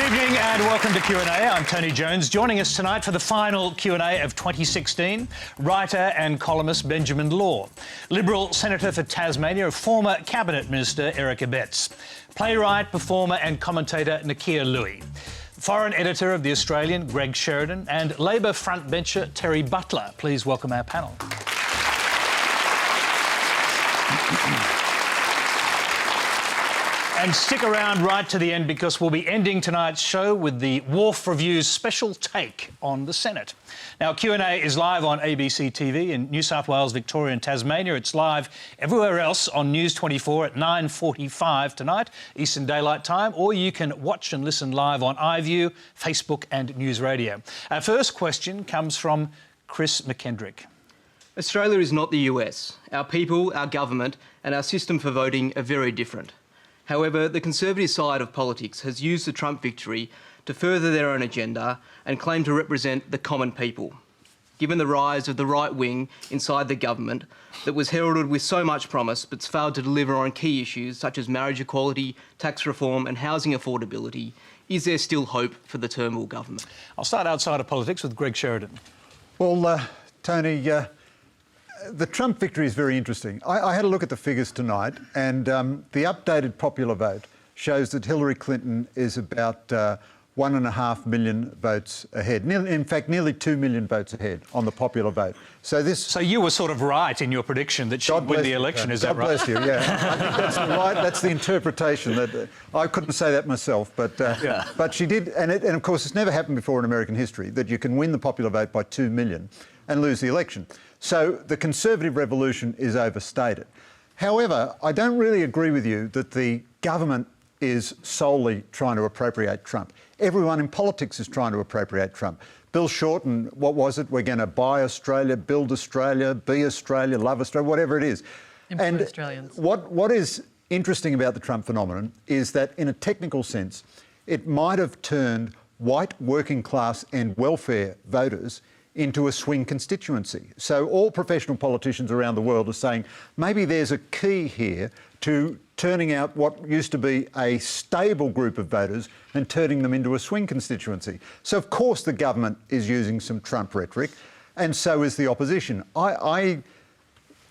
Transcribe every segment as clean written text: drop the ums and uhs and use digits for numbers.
Good evening and welcome to Q&A. I'm Tony Jones. Joining us tonight for the final Q&A of 2016, writer and columnist Benjamin Law, Liberal Senator for Tasmania, former Cabinet Minister Eric Abetz, playwright, performer and commentator Nakkiah, foreign editor of The Australian Greg Sheridan, and Labor frontbencher Terri Butler. Please welcome our panel. And stick around right to the end because we'll be ending tonight's show with the Wharf Review's special take on the Senate. Now, Q&A is live on ABC TV in New South Wales, Victoria and Tasmania. It's live everywhere else on News 24 at 9:45 tonight, Eastern Daylight Time, or you can watch and listen live on iView, Facebook and News Radio. Our first question comes from Chris McKendrick. Australia is not the US. Our people, our government and our system for voting are very different. However, the Conservative side of politics has used the Trump victory to further their own agenda and claim to represent the common people. Given the rise of the right wing inside the government that was heralded with so much promise but's failed to deliver on key issues such as marriage equality, tax reform and housing affordability, is there still hope for the Turnbull government? I'll start outside of politics with Greg Sheridan. Well, Tony, the Trump victory is very interesting. I had a look at the figures tonight and the updated popular vote shows that Hillary Clinton is about 1.5 million votes ahead. In fact, nearly 2 million votes ahead on the popular vote. So you were sort of right in your prediction that she'd win the election, is that right? God bless you, yeah. I think that's right. That's the interpretation. That I couldn't say that myself, but she did. And of course, it's never happened before in American history that you can win the popular vote by 2 million and lose the election. So the Conservative revolution is overstated. However, I don't really agree with you that the government is solely trying to appropriate Trump. Everyone in politics is trying to appropriate Trump. Bill Shorten, what was it? We're going to buy Australia, build Australia, be Australia, love Australia, whatever it is. Employ Australians. What is interesting about the Trump phenomenon is that in a technical sense, it might have turned white working class and welfare voters into a swing constituency. So all professional politicians around the world are saying maybe there's a key here to turning out what used to be a stable group of voters and turning them into a swing constituency. So of course the government is using some Trump rhetoric and so is the opposition. I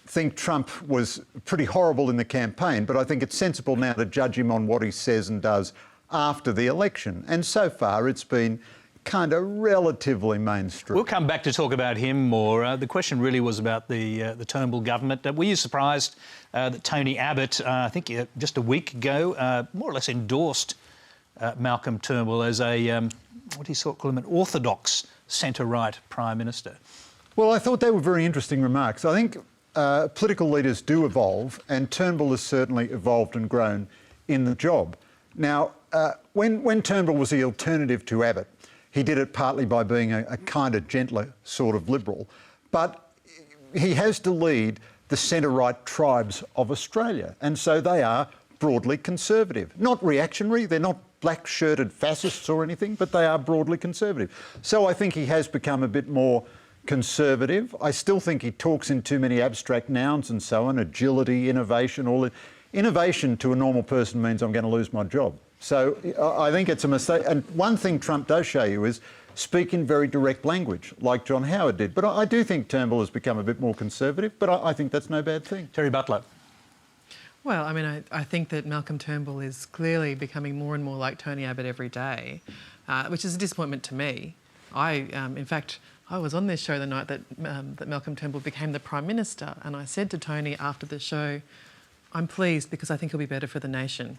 think Trump was pretty horrible in the campaign, but I think it's sensible now to judge him on what he says and does after the election. And so far it's been kind of relatively mainstream. We'll come back to talk about him more. The question really was about the Turnbull government. Were you surprised that Tony Abbott, I think just a week ago, more or less endorsed Malcolm Turnbull as a, what do you call him, an orthodox centre-right Prime Minister? Well, I thought they were very interesting remarks. I think political leaders do evolve, and Turnbull has certainly evolved and grown in the job. Now, when Turnbull was the alternative to Abbott, he did it partly by being a kind of gentler sort of Liberal, but he has to lead the centre-right tribes of Australia, and so they are broadly conservative. Not reactionary, they're not black-shirted fascists or anything, but they are broadly conservative. So I think he has become a bit more conservative. I still think he talks in too many abstract nouns and so on, agility, innovation, all that. Innovation to a normal person means I'm going to lose my job. So I think it's a mistake. And one thing Trump does show you is speak in very direct language, like John Howard did. But I do think Turnbull has become a bit more conservative, but I think that's no bad thing. Terri Butler. Well, I mean, I think that Malcolm Turnbull is clearly becoming more and more like Tony Abbott every day, which is a disappointment to me. In fact, I was on this show the night that Malcolm Turnbull became the Prime Minister, and I said to Tony after the show, I'm pleased because I think he'll be better for the nation.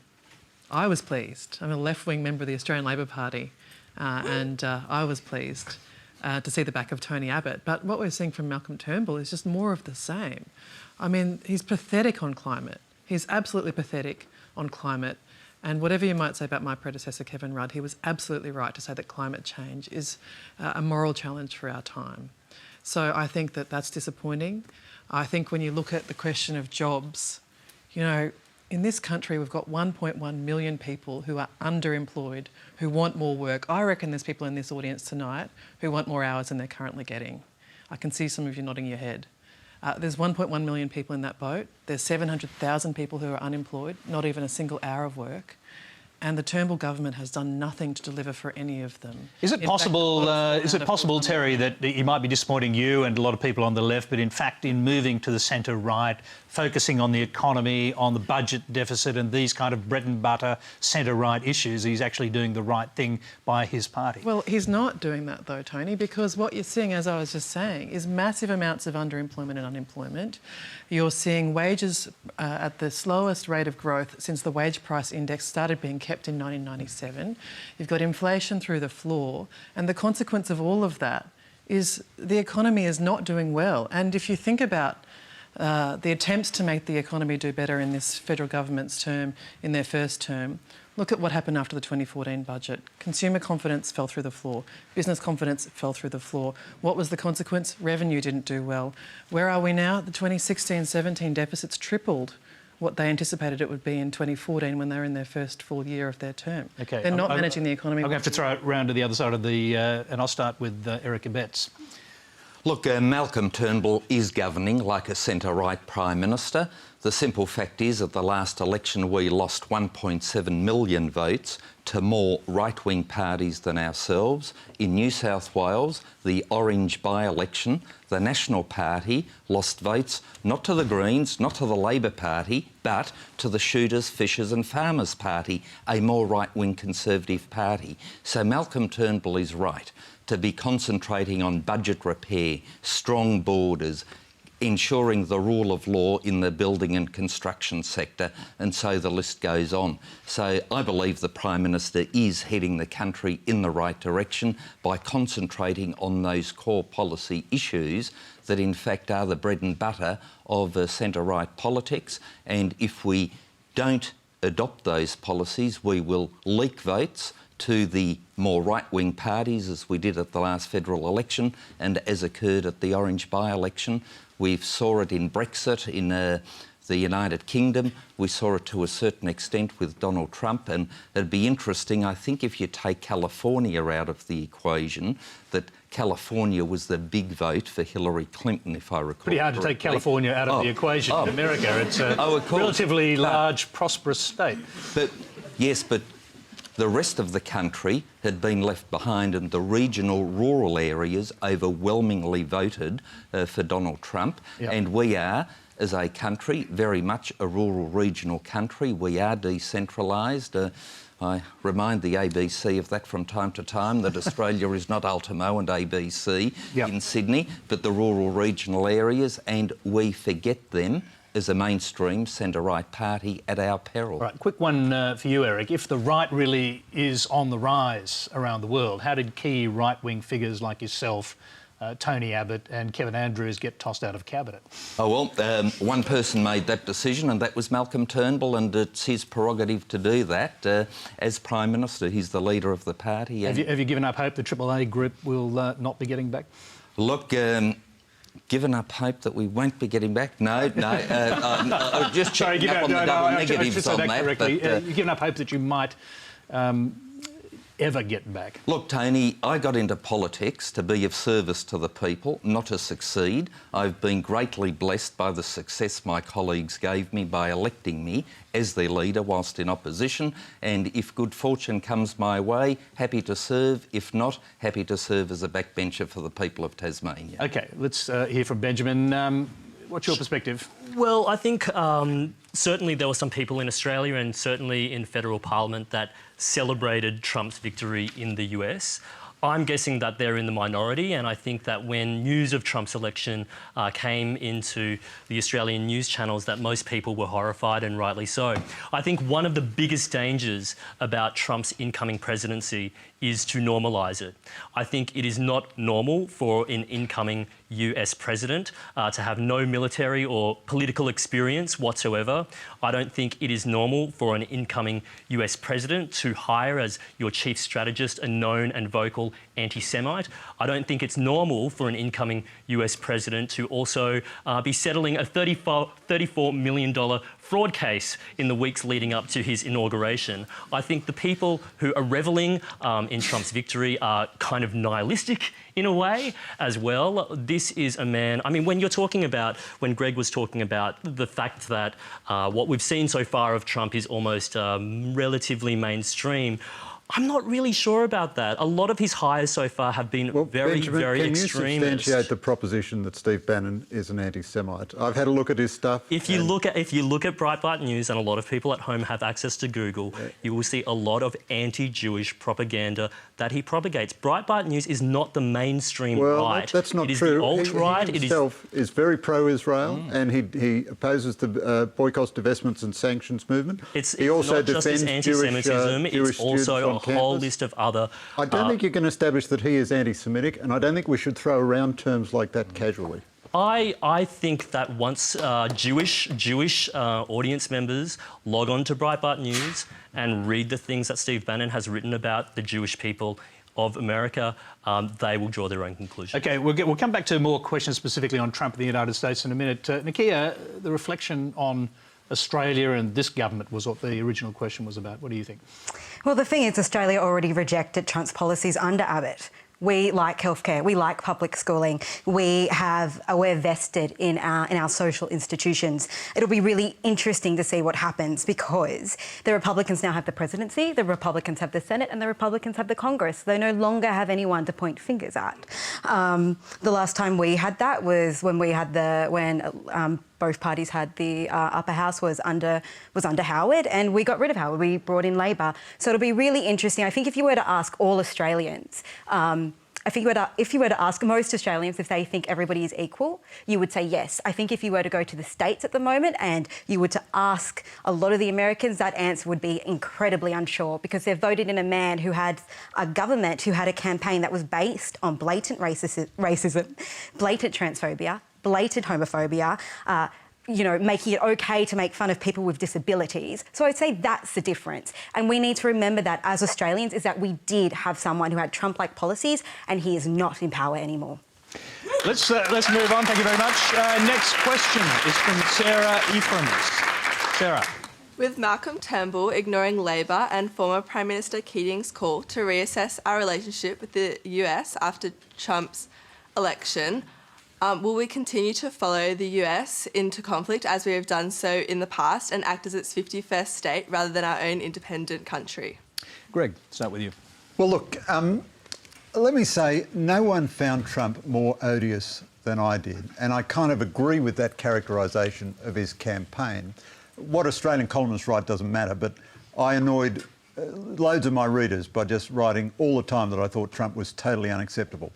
I was pleased. I'm a left-wing member of the Australian Labor Party and I was pleased to see the back of Tony Abbott. But what we're seeing from Malcolm Turnbull is just more of the same. I mean, he's pathetic on climate. He's absolutely pathetic on climate. And whatever you might say about my predecessor, Kevin Rudd, he was absolutely right to say that climate change is a moral challenge for our time. So I think that that's disappointing. I think when you look at the question of jobs, you know, in this country, we've got 1.1 million people who are underemployed, who want more work. I reckon there's people in this audience tonight who want more hours than they're currently getting. I can see some of you nodding your head. There's 1.1 million people in that boat. There's 700,000 people who are unemployed, not even a single hour of work. and the Turnbull government has done nothing to deliver for any of them. Is it possible, Terri, that he might be disappointing you and a lot of people on the left, but in fact, in moving to the centre-right, focusing on the economy, on the budget deficit and these kind of bread and butter centre-right issues, he's actually doing the right thing by his party? Well, he's not doing that though, Tony, because what you're seeing, as I was just saying, is massive amounts of underemployment and unemployment. You're seeing wages at the slowest rate of growth since the wage price index started being kept in 1997. You've got inflation through the floor, and the consequence of all of that is the economy is not doing well. And if you think about the attempts to make the economy do better in this federal government's term, in their first term, look at what happened after the 2014 budget. Consumer confidence fell through the floor. Business confidence fell through the floor. What was the consequence? Revenue didn't do well. Where are we now? The 2016-17 deficits tripled what they anticipated it would be in 2014 when they were in their first full year of their term. Okay. They're not managing the economy. I'm going to have to throw it round to the other side of the... and I'll start with Eric Abetz. Look, Malcolm Turnbull is governing like a centre-right Prime Minister. The simple fact is, at the last election, we lost 1.7 million votes to more right-wing parties than ourselves. In New South Wales, the Orange by-election, the National Party lost votes not to the Greens, not to the Labor Party, but to the Shooters, Fishers and Farmers Party, a more right-wing Conservative party. So Malcolm Turnbull is right to be concentrating on budget repair, strong borders, ensuring the rule of law in the building and construction sector, and so the list goes on. So I believe the Prime Minister is heading the country in the right direction by concentrating on those core policy issues that in fact are the bread and butter of centre-right politics. And if we don't adopt those policies, we will leak votes to the more right-wing parties, as we did at the last federal election and as occurred at the Orange by-election. We saw it in Brexit in the United Kingdom. We saw it to a certain extent with Donald Trump, and it'd be interesting, I think, if you take California out of the equation, that California was the big vote for Hillary Clinton, if I recall. Pretty hard to take California out of the equation in America. It's a relatively large, prosperous state. But yes, but the rest of the country had been left behind, and the regional rural areas overwhelmingly voted for Donald Trump. Yep. And we are, as a country, very much a rural regional country. We are decentralised. I remind the ABC of that from time to time, that Australia is not Ultimo and ABC in Sydney, but the rural regional areas, and we forget them as a mainstream centre-right party at our peril. Right, quick one for you, Eric. If the right really is on the rise around the world, how did key right-wing figures like yourself, Tony Abbott and Kevin Andrews, get tossed out of cabinet? Oh, well, one person made that decision, and that was Malcolm Turnbull, and it's his prerogative to do that. As Prime Minister, he's the leader of the party. Have you given up hope the AAA group will not be getting back? Look, given up hope that we won't be getting back? No. Just checking up on the double negatives on that. But, you've given up hope that you might ever get back? Look, Tony, I got into politics to be of service to the people, not to succeed. I've been greatly blessed by the success my colleagues gave me by electing me as their leader whilst in opposition, and if good fortune comes my way, happy to serve. If not, happy to serve as a backbencher for the people of Tasmania. OK, let's hear from Benjamin. What's your perspective? Well, I think certainly there were some people in Australia and certainly in federal parliament that celebrated Trump's victory in the US. I'm guessing that they're in the minority, and I think that when news of Trump's election came into the Australian news channels, that most people were horrified, and rightly so. I think one of the biggest dangers about Trump's incoming presidency is to normalise it. I think it is not normal for an incoming US president to have no military or political experience whatsoever. I don't think it is normal for an incoming US president to hire as your chief strategist a known and vocal anti-Semite. I don't think it's normal for an incoming US president to also be settling a $34 million fraud case in the weeks leading up to his inauguration. I think the people who are revelling in Trump's victory are kind of nihilistic in a way as well. This is a man, I mean, when Greg was talking about the fact that what we've seen so far of Trump is almost relatively mainstream, I'm not really sure about that. A lot of his hires so far have been very extremist. Can you substantiate the proposition that Steve Bannon is an anti-Semite? I've had a look at his stuff. If you look at Breitbart News, and a lot of people at home have access to Google, you will see a lot of anti-Jewish propaganda that he propagates. Breitbart News is not the mainstream right. That's not true. It is true. the alt-right. He himself is very pro-Israel, and he opposes the boycott, divestments and sanctions movement. He also not just this anti-Semitism, it's also a whole list of other... I don't think you can establish that he is anti-Semitic, and I don't think we should throw around terms like that casually. I think that once Jewish audience members log on to Breitbart News and read the things that Steve Bannon has written about the Jewish people of America, they will draw their own conclusion. OK, we'll come back to more questions specifically on Trump and the United States in a minute. Nakkiah, the reflection on Australia and this government was what the original question was about. What do you think? Well, the thing is, Australia already rejected Trump's policies under Abetz. We like healthcare. We like public schooling. We're vested in our social institutions. It'll be really interesting to see what happens because the Republicans now have the presidency, the Republicans have the Senate, and the Republicans have the Congress. They no longer have anyone to point fingers at. The last time we had that was when both parties had the upper house was under Howard, and we got rid of Howard. We brought in Labor. So it'll be really interesting. I think if you were to ask all Australians, if you were to ask most Australians if they think everybody is equal, you would say yes. I think if you were to go to the States at the moment and you were to ask a lot of the Americans, that answer would be incredibly unsure because they've voted in a man who had a government who had a campaign that was based on blatant racism, blatant transphobia, blatant homophobia, making it OK to make fun of people with disabilities. So I'd say that's the difference. And we need to remember that as Australians is that we did have someone who had Trump-like policies and he is not in power anymore. Let's move on. Thank you very much. Next question is from Sarah Ephraim's. Sarah. With Malcolm Turnbull ignoring Labor and former Prime Minister Keating's call to reassess our relationship with the US after Trump's election, will we continue to follow the US into conflict as we have done so in the past and act as its 51st state rather than our own independent country? Greg, start with you. Well, look, let me say no one found Trump more odious than I did, and I kind of agree with that characterisation of his campaign. What Australian columnists write doesn't matter, but I annoyed loads of my readers by just writing all the time that I thought Trump was totally unacceptable.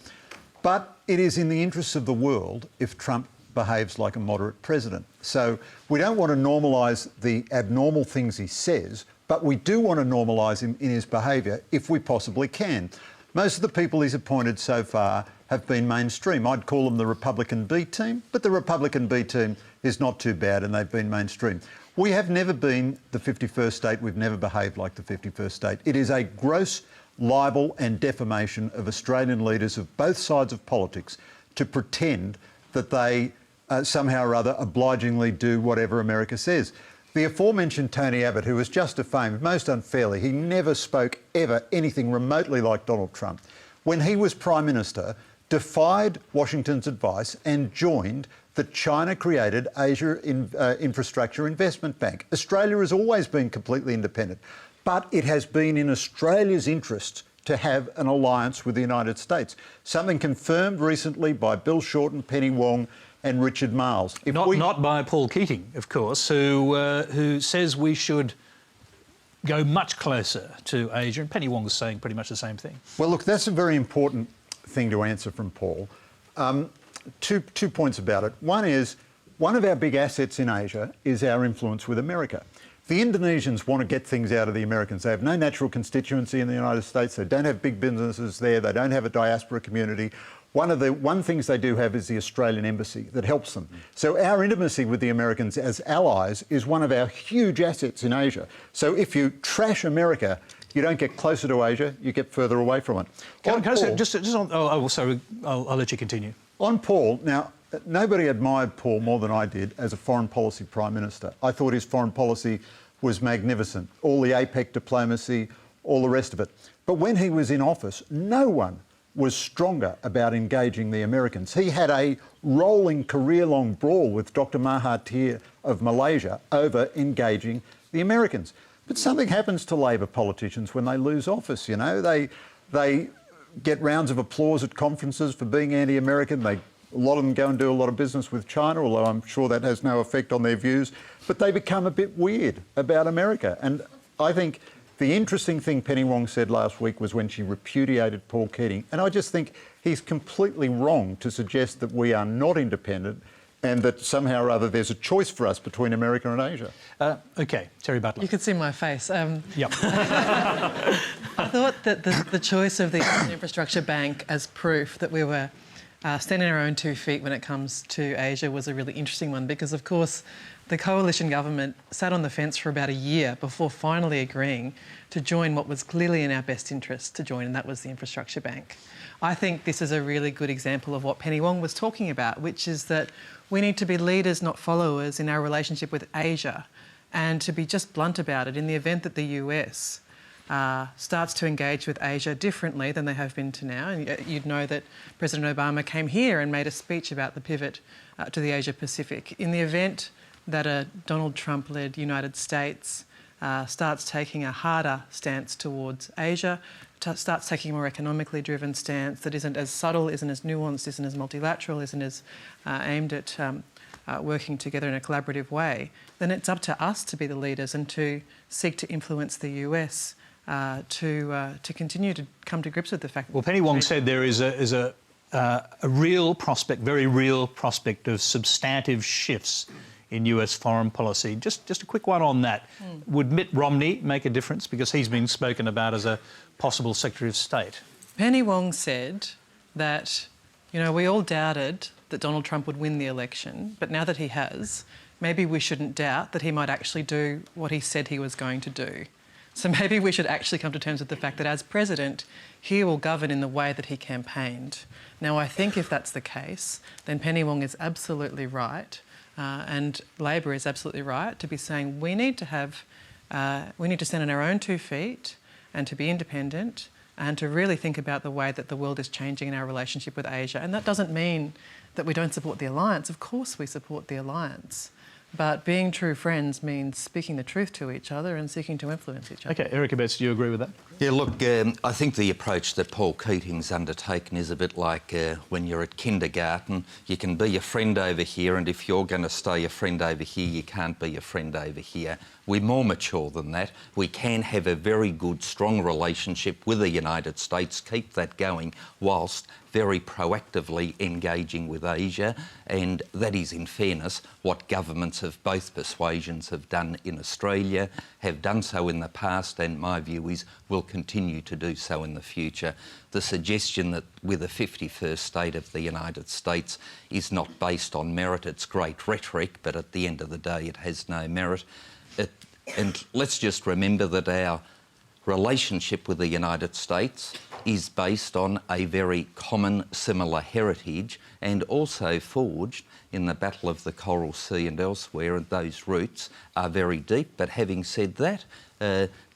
But it is in the interests of the world if Trump behaves like a moderate president. So we don't want to normalise the abnormal things he says, but we do want to normalise him in his behaviour if we possibly can. Most of the people he's appointed so far have been mainstream. I'd call them the Republican B team, but the Republican B team is not too bad and they've been mainstream. We have never been the 51st state. We've never behaved like the 51st state. It is a gross libel and defamation of Australian leaders of both sides of politics to pretend that they somehow or other obligingly do whatever America says. The aforementioned Tony Abbott, who was just defamed most unfairly, he never spoke ever anything remotely like Donald Trump, when he was Prime Minister, defied Washington's advice and joined the China-created Asia Infrastructure Investment Bank. Australia has always been completely independent, but it has been in Australia's interests to have an alliance with the United States, something confirmed recently by Bill Shorten, Penny Wong and Richard Marles. Not by Paul Keating, of course, who says we should go much closer to Asia, and Penny Wong was saying pretty much the same thing. Well, look, that's a very important thing to answer from Paul. Two points about it. One is, one of our big assets in Asia is our influence with America. The Indonesians want to get things out of the Americans. They have no natural constituency in the United States. They don't have big businesses there. They don't have a diaspora community. One of the things they do have is the Australian embassy that helps them. So our intimacy with the Americans as allies is one of our huge assets in Asia. So if you trash America, you don't get closer to Asia, you get further away from it. I'll let you continue. On Paul, now, nobody admired Paul more than I did as a foreign policy Prime Minister. I thought his foreign policy was magnificent. All the APEC diplomacy, all the rest of it. But when he was in office, no one was stronger about engaging the Americans. He had a rolling career-long brawl with Dr. Mahathir of Malaysia over engaging the Americans. But something happens to Labor politicians when they lose office, you know. They get rounds of applause at conferences for being anti-American. A lot of them go and do a lot of business with China, although I'm sure that has no effect on their views. But they become a bit weird about America. And I think the interesting thing Penny Wong said last week was when she repudiated Paul Keating. And I just think he's completely wrong to suggest that we are not independent and that somehow or other there's a choice for us between America and Asia. OK, Terri Butler. You could see my face. Yep. I thought that the choice of the Infrastructure Bank as proof that we were standing on our own 2 feet when it comes to Asia was a really interesting one because, of course, the coalition government sat on the fence for about a year before finally agreeing to join what was clearly in our best interest to join, and that was the Infrastructure Bank. I think this is a really good example of what Penny Wong was talking about, which is that we need to be leaders, not followers, in our relationship with Asia, and to be just blunt about it. In the event that the US starts to engage with Asia differently than they have been to now, and you'd know that President Obama came here and made a speech about the pivot to the Asia-Pacific. In the event that a Donald Trump-led United States starts taking a harder stance towards Asia, starts taking a more economically driven stance that isn't as subtle, isn't as nuanced, isn't as multilateral, isn't as aimed at working together in a collaborative way, then it's up to us to be the leaders and to seek to influence the US to continue to come to grips with the fact. Well, Penny Wong said there is a real prospect, very real prospect of substantive shifts in US foreign policy. Just a quick one on that. Would Mitt Romney make a difference? Because he's been spoken about as a possible Secretary of State. Penny Wong said that, you know, we all doubted that Donald Trump would win the election, but now that he has, maybe we shouldn't doubt that he might actually do what he said he was going to do. So maybe we should actually come to terms with the fact that as president, he will govern in the way that he campaigned. Now, I think if that's the case, then Penny Wong is absolutely right. And Labor is absolutely right to be saying we need to stand on our own 2 feet and to be independent and to really think about the way that the world is changing in our relationship with Asia. And that doesn't mean that we don't support the alliance. Of course we support the alliance. But being true friends means speaking the truth to each other and seeking to influence each other. OK, Eric Abetz, do you agree with that? Yeah, look, I think the approach that Paul Keating's undertaken is a bit like when you're at kindergarten. You can be a friend over here, and if you're going to stay a friend over here, you can't be a friend over here. We're more mature than that. We can have a very good, strong relationship with the United States, keep that going, whilst very proactively engaging with Asia, and that is, in fairness, what governments of both persuasions have done in Australia, have done so in the past, and my view is will continue to do so in the future. The suggestion that we're the 51st state of the United States is not based on merit. It's great rhetoric, but at the end of the day, it has no merit. And let's just remember that our relationship with the United States is based on a very common, similar heritage, and also forged in the Battle of the Coral Sea and elsewhere, and those roots are very deep. But having said that,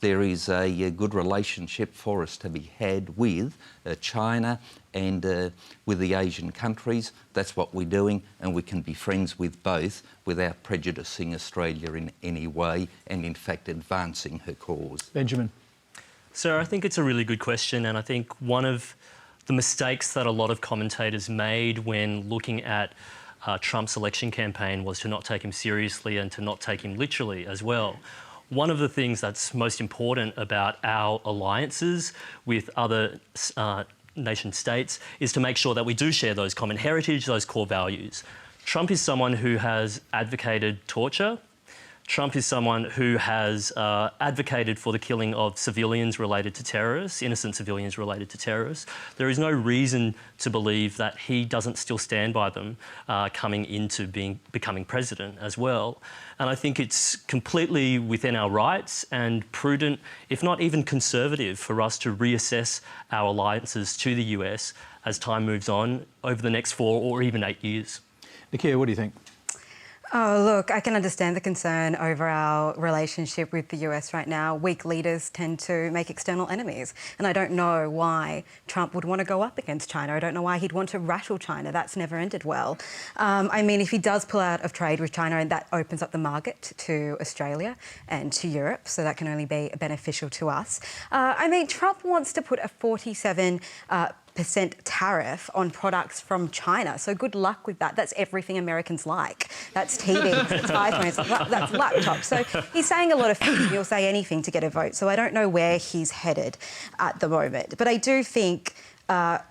there is a good relationship for us to be had with China and with the Asian countries. That's what we're doing, and we can be friends with both without prejudicing Australia in any way and, in fact, advancing her cause. Benjamin. So I think it's a really good question, and I think one of the mistakes that a lot of commentators made when looking at Trump's election campaign was to not take him seriously and to not take him literally as well. One of the things that's most important about our alliances with other nation states is to make sure that we do share those common heritage, those core values. Trump is someone who has advocated torture. Trump is someone who has advocated for the killing of civilians related to terrorists, innocent civilians related to terrorists. There is no reason to believe that he doesn't still stand by them coming into becoming president as well. And I think it's completely within our rights and prudent, if not even conservative, for us to reassess our alliances to the US as time moves on over the next 4 or even 8 years. Nakkiah, what do you think? Oh, look, I can understand the concern over our relationship with the US right now. Weak leaders tend to make external enemies. And I don't know why Trump would want to go up against China. I don't know why he'd want to rattle China. That's never ended well. I mean, if he does pull out of trade with China, and that opens up the market to Australia and to Europe, so that can only be beneficial to us. I mean, Trump wants to put a 47% tariff on products from China. So good luck with that. That's everything Americans like. That's TVs, that's iPhones, that's laptops. So he's saying a lot of things. He'll say anything to get a vote. So I don't know where he's headed at the moment. But I do think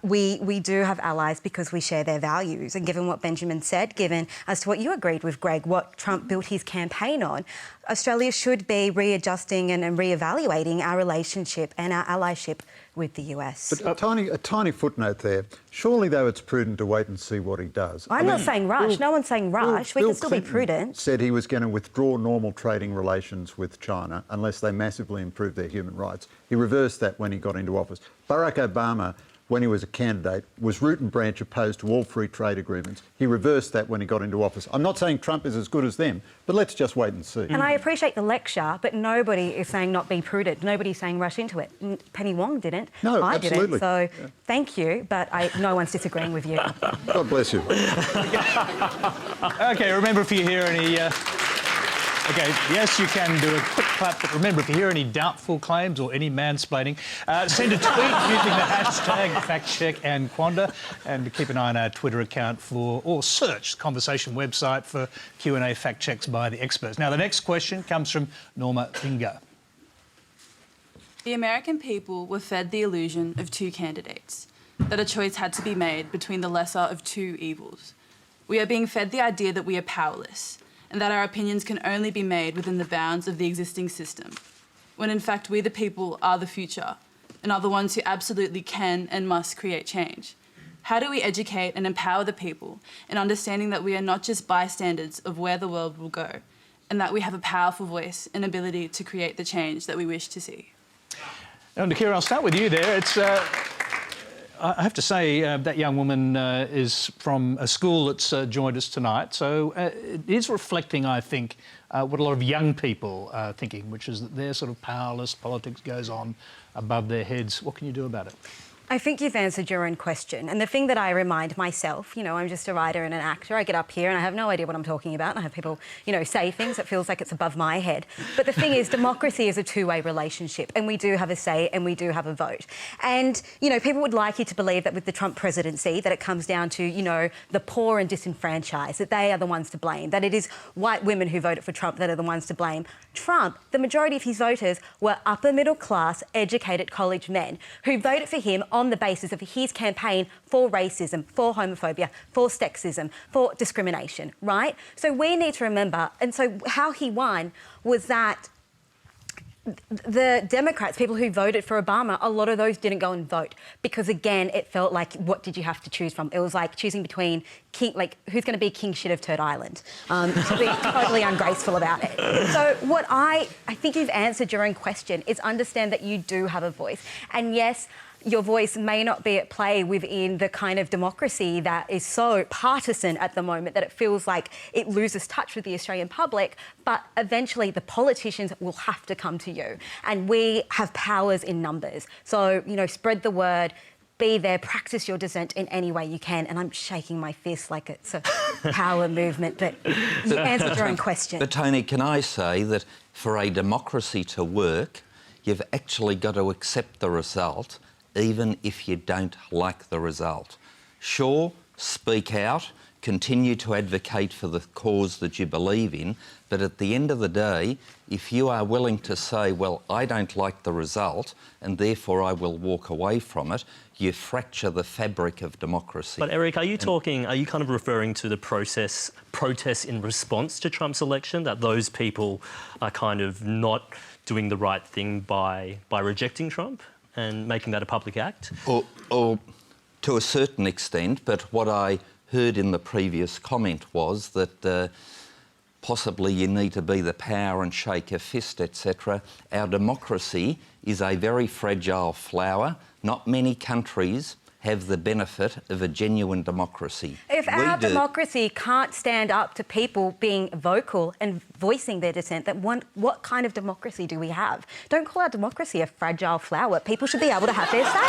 we do have allies because we share their values. And given what Benjamin said, given as to what you agreed with, Greg, what Trump built his campaign on, Australia should be readjusting and re-evaluating our relationship and our allyship with the US. But a tiny footnote there. Surely, though, it's prudent to wait and see what he does. I'm not saying rush. No one's saying rush. We can still be prudent. Said he was going to withdraw normal trading relations with China unless they massively improve their human rights. He reversed that when he got into office. Barack Obama, when he was a candidate, was root and branch opposed to all free trade agreements. He reversed that when he got into office. I'm not saying Trump is as good as them, but let's just wait and see. And I appreciate the lecture, but nobody is saying not be prudent. Nobody's saying rush into it. Penny Wong didn't. No, I absolutely. didn't. So thank you, but no one's disagreeing with you. God bless you. OK, remember if you hear any... OK, yes, you can do a quick clap, but remember, if you hear any doubtful claims or any mansplaining, send a tweet using the hashtag #FactCheckAndQuanda, and keep an eye on our Twitter account for, or search Conversation website for Q&A fact checks by the experts. Now, the next question comes from Norma Bingo. The American people were fed the illusion of two candidates, that a choice had to be made between the lesser of two evils. We are being fed the idea that we are powerless, and that our opinions can only be made within the bounds of the existing system, when in fact we the people are the future and are the ones who absolutely can and must create change. How do we educate and empower the people in understanding that we are not just bystanders of where the world will go, and that we have a powerful voice and ability to create the change that we wish to see? Now, Nakkiah, I'll start with you there. It's... I have to say that young woman is from a school that's joined us tonight, so it is reflecting, I think, what a lot of young people are thinking, which is that they're sort of powerless, politics goes on above their heads. What can you do about it? I think you've answered your own question. And the thing that I remind myself, you know, I'm just a writer and an actor. I get up here and I have no idea what I'm talking about. And I have people, you know, say things that feels like it's above my head. But the thing is, democracy is a two-way relationship. And we do have a say and we do have a vote. And, you know, people would like you to believe that with the Trump presidency, that it comes down to, you know, the poor and disenfranchised, that they are the ones to blame, that it is white women who voted for Trump that are the ones to blame. Trump, the majority of his voters were upper middle class, educated college men who voted for him on the basis of his campaign for racism, for homophobia, for sexism, for discrimination, right? So we need to remember, and so how he won was that the Democrats, people who voted for Obama, a lot of those didn't go and vote because, again, it felt like, what did you have to choose from? It was like choosing between king, like who's going to be king shit of Turd Island, to be totally ungraceful about it. So what I think you've answered your own question is understand that you do have a voice, and yes, your voice may not be at play within the kind of democracy that is so partisan at the moment that it feels like it loses touch with the Australian public, but eventually the politicians will have to come to you. And we have powers in numbers. So, you know, spread the word, be there, practice your dissent in any way you can. And I'm shaking my fist like it's a power movement, but you answered your own question. But, Tony, can I say that for a democracy to work, you've actually got to accept the result, even if you don't like the result. Sure, speak out, continue to advocate for the cause that you believe in, but at the end of the day, if you are willing to say, well, I don't like the result and therefore I will walk away from it, you fracture the fabric of democracy. But Eric, are you kind of referring to the protests in response to Trump's election, that those people are kind of not doing the right thing by rejecting Trump and making that a public act? Or to a certain extent, but what I heard in the previous comment was that possibly you need to be the power and shake a fist, etc. Our democracy is a very fragile flower. Not many countries have the benefit of a genuine democracy. If our democracy can't stand up to people being vocal and voicing their dissent, then what kind of democracy do we have? Don't call our democracy a fragile flower. People should be able to have their say.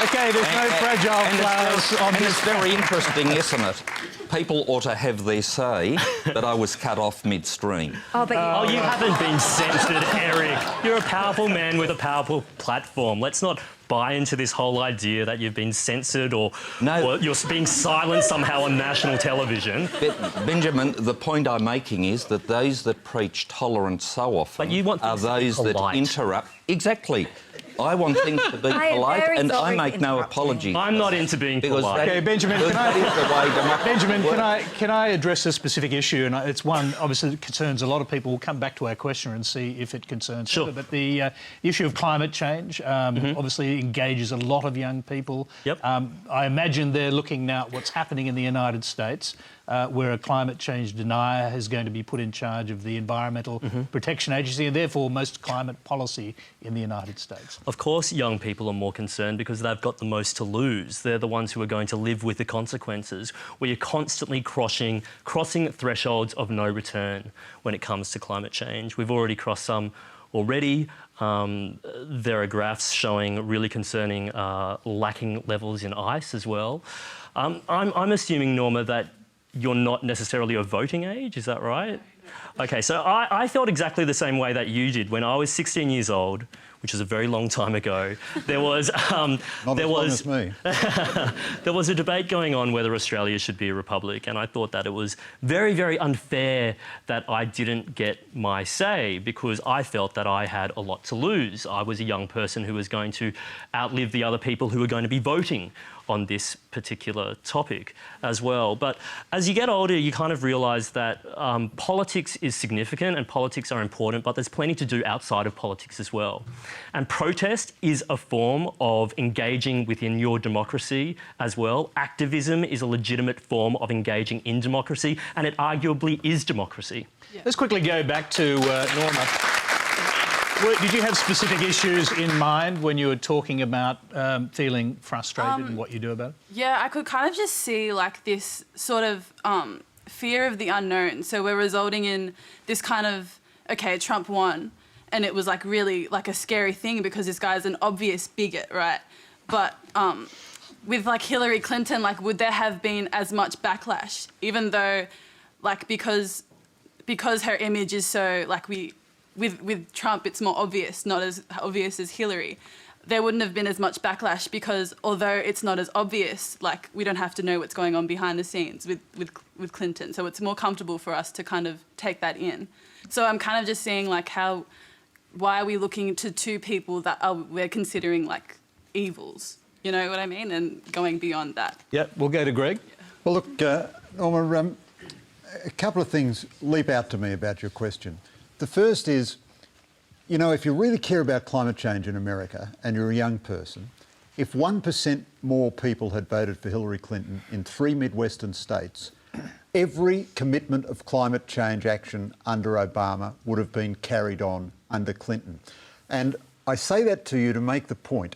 OK, there's no fragile flowers on this. It's very interesting, isn't it? People ought to have their say, but I was cut off midstream. Oh, you haven't been censored, Eric. You're a powerful man with a powerful platform. Let's not buy into this whole idea that you've been censored or you're being silenced somehow on national television. Benjamin, the point I'm making is that those that preach tolerance so often are those that interrupt. Exactly. I want things to be polite, and I make no apologies. I'm not into being polite. OK, Benjamin, can I address a specific issue? And it's one, obviously, that concerns a lot of people. We'll come back to our questioner and see if it concerns her. But the issue of climate change obviously engages a lot of young people. Yep. I imagine they're looking now at what's happening in the United States, where a climate change denier is going to be put in charge of the Environmental Protection Agency and therefore most climate policy in the United States. Of course, young people are more concerned because they've got the most to lose. They're the ones who are going to live with the consequences. We are constantly crossing thresholds of no return when it comes to climate change. We've already crossed some already. There are graphs showing really concerning lacking levels in ice as well. I'm assuming, Norma, that you're not necessarily of voting age, is that right? OK, so I felt exactly the same way that you did when I was 16 years old, which is a very long time ago. There was there was a debate going on whether Australia should be a republic, and I thought that it was very, very unfair that I didn't get my say because I felt that I had a lot to lose. I was a young person who was going to outlive the other people who were going to be voting on this particular topic as well. But as you get older, you kind of realise that politics is significant and politics are important, but there's plenty to do outside of politics as well. And protest is a form of engaging within your democracy as well. Activism is a legitimate form of engaging in democracy, and it arguably is democracy. Yeah. Let's quickly go back to Norma. Did you have specific issues in mind when you were talking about feeling frustrated in what you do about it? Yeah, I could kind of just see like this sort of fear of the unknown. So we're resulting in this kind of, OK, Trump won, and it was like really like a scary thing because this guy's an obvious bigot, right? But with like Hillary Clinton, like would there have been as much backlash, even though like because her image is so like with Trump, it's more obvious, not as obvious as Hillary. There wouldn't have been as much backlash because although it's not as obvious, like we don't have to know what's going on behind the scenes with Clinton. So it's more comfortable for us to kind of take that in. So I'm kind of just seeing like why are we looking to two people that we're considering like evils? You know what I mean? And going beyond that. Yeah, we'll go to Greg. Yeah. Well, look, Norma, a couple of things leap out to me about your question. The first is, you know, if you really care about climate change in America and you're a young person, if 1% more people had voted for Hillary Clinton in 3 Midwestern states, every commitment of climate change action under Obama would have been carried on under Clinton. And I say that to you to make the point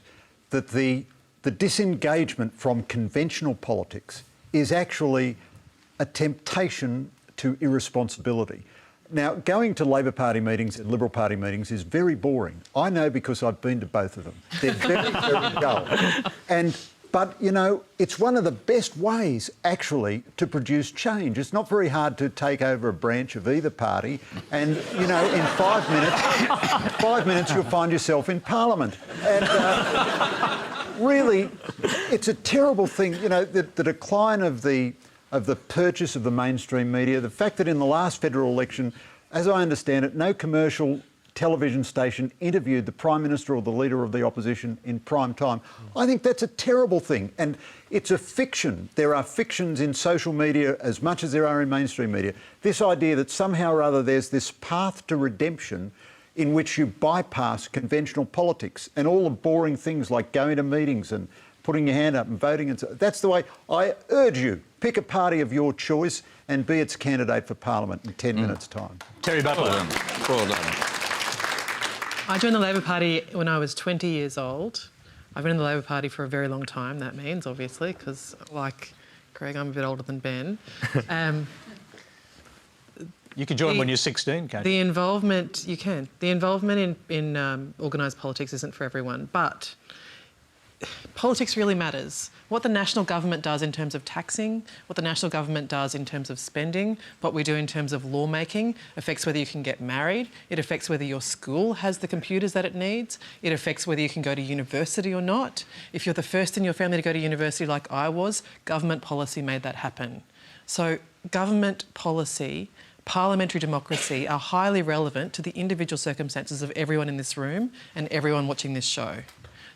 that the disengagement from conventional politics is actually a temptation to irresponsibility. Now, going to Labor Party meetings and Liberal Party meetings is very boring. I know because I've been to both of them. They're very, very dull. But, you know, it's one of the best ways, actually, to produce change. It's not very hard to take over a branch of either party and, you know, in 5 minutes you'll find yourself in Parliament. And really, it's a terrible thing, you know, the decline of the purchase of the mainstream media, the fact that in the last federal election, as I understand it, no commercial television station interviewed the Prime Minister or the Leader of the Opposition in prime time. I think that's a terrible thing. And it's a fiction. There are fictions in social media as much as there are in mainstream media. This idea that somehow or other there's this path to redemption in which you bypass conventional politics and all the boring things like going to meetings and putting your hand up and voting. And so that's the way I urge you. Pick a party of your choice and be its candidate for Parliament in 10 minutes' time. Terri Butler. Well done. I joined the Labor Party when I was 20 years old. I've been in the Labor Party for a very long time, that means, obviously, because, like Greg, I'm a bit older than Ben. You can join when you're 16, can't you? The involvement, you can. The involvement in organised politics isn't for everyone, but politics really matters. What the national government does in terms of taxing, what the national government does in terms of spending, what we do in terms of lawmaking affects whether you can get married, it affects whether your school has the computers that it needs, it affects whether you can go to university or not. If you're the first in your family to go to university like I was, government policy made that happen. So government policy, parliamentary democracy are highly relevant to the individual circumstances of everyone in this room and everyone watching this show.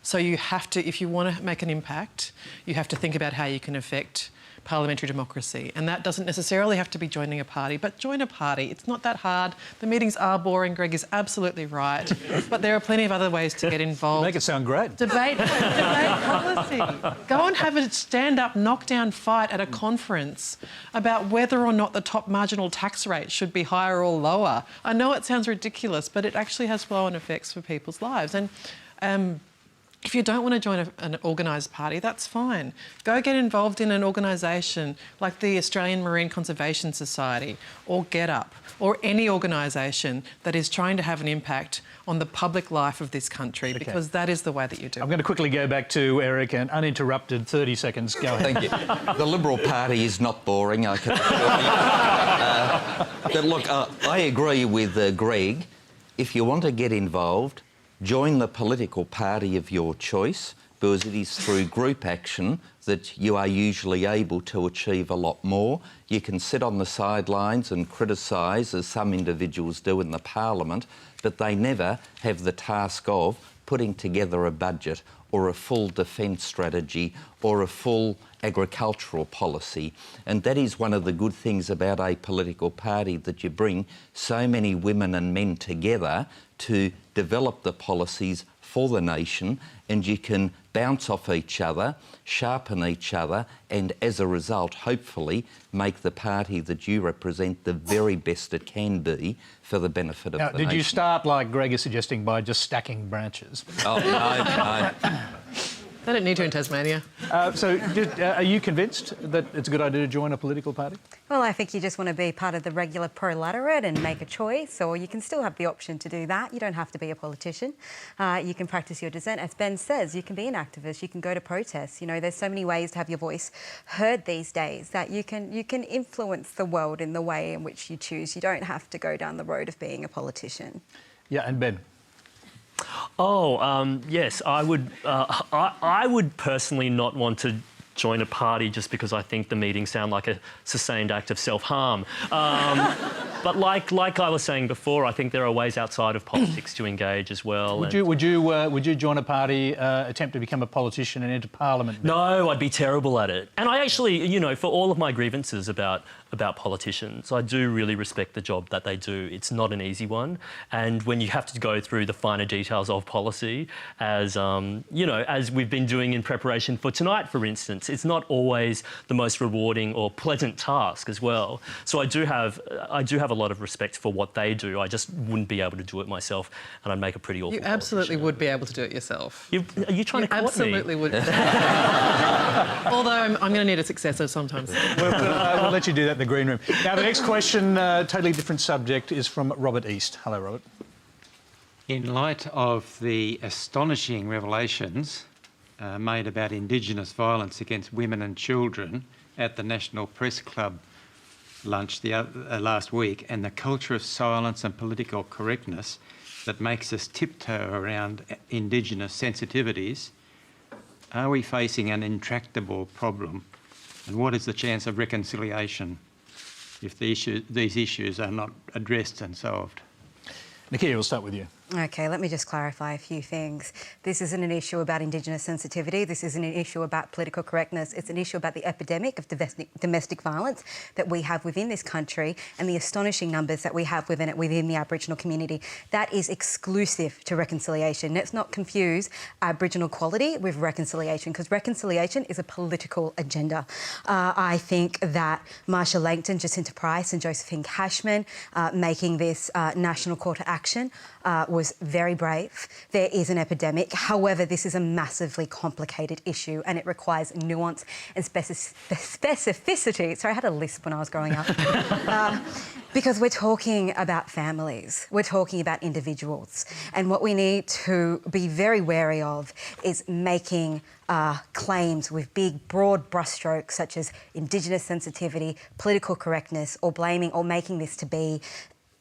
So you have to, if you want to make an impact, you have to think about how you can affect parliamentary democracy. And that doesn't necessarily have to be joining a party, but join a party. It's not that hard. The meetings are boring, Greg is absolutely right. But there are plenty of other ways to get involved. You make it sound great. Debate policy. Go and have a stand-up, knockdown fight at a conference about whether or not the top marginal tax rate should be higher or lower. I know it sounds ridiculous, but it actually has flow-on effects for people's lives. And if you don't want to join an organised party, that's fine. Go get involved in an organisation like the Australian Marine Conservation Society or Get Up or any organisation that is trying to have an impact on the public life of this country, because that is the way that you do it. I'm going to quickly go back to Eric, and uninterrupted 30 seconds. Go ahead. Thank you. The Liberal Party is not boring, I can assure you. But look, I agree with Greg. If you want to get involved, join the political party of your choice, because it is through group action that you are usually able to achieve a lot more. You can sit on the sidelines and criticise, as some individuals do in the Parliament, but they never have the task of putting together a budget or a full defence strategy or a full agricultural policy. And that is one of the good things about a political party, that you bring so many women and men together to develop the policies for the nation, and you can bounce off each other, sharpen each other, and as a result, hopefully, make the party that you represent the very best it can be for the benefit of the nation. Did you start, like Greg is suggesting, by just stacking branches? Oh, no. They don't need to in Tasmania. So are you convinced that it's a good idea to join a political party? Well, I think you just want to be part of the regular pro-literate and make a choice, or you can still have the option to do that. You don't have to be a politician. You can practice your dissent. As Ben says, you can be an activist, you can go to protests. You know, there's so many ways to have your voice heard these days that you can influence the world in the way in which you choose. You don't have to go down the road of being a politician. Yeah, and Ben? Yes, I would. I would personally not want to join a party just because I think the meetings sound like a sustained act of self-harm. But like I was saying before, I think there are ways outside of politics to engage as well. Would you join a party, attempt to become a politician and enter Parliament? No, I'd be terrible at it. And I actually, you know, for all of my grievances about politicians, I do really respect the job that they do. It's not an easy one. And when you have to go through the finer details of policy, as you know, as we've been doing in preparation for tonight, for instance, it's not always the most rewarding or pleasant task as well. So I do have a lot of respect for what they do. I just wouldn't be able to do it myself, and I'd make a pretty awful You absolutely would be able to do it yourself. Are you trying to court me? Absolutely would. Although I'm going to need a successor sometimes. We'll let you do that in the green room. Now, the next question, totally different subject, is from Robert East. Hello, Robert. In light of the astonishing revelations made about Indigenous violence against women and children at the National Press Club lunch last week, and the culture of silence and political correctness that makes us tiptoe around Indigenous sensitivities, are we facing an intractable problem? And what is the chance of reconciliation if these issues are not addressed and solved? Nakkiah, we'll start with you. Okay, let me just clarify a few things. This isn't an issue about Indigenous sensitivity. This isn't an issue about political correctness. It's an issue about the epidemic of domestic violence that we have within this country and the astonishing numbers that we have within the Aboriginal community. That is exclusive to reconciliation. Let's not confuse Aboriginal equality with reconciliation, because reconciliation is a political agenda. I think that Marsha Langton, Jacinta Price and Josephine Cashman making this national call to action was very brave. There is an epidemic. However, this is a massively complicated issue and it requires nuance and specificity. Sorry, I had a lisp when I was growing up. Because we're talking about families, we're talking about individuals. And what we need to be very wary of is making claims with big, broad brushstrokes such as Indigenous sensitivity, political correctness, or blaming or making this to be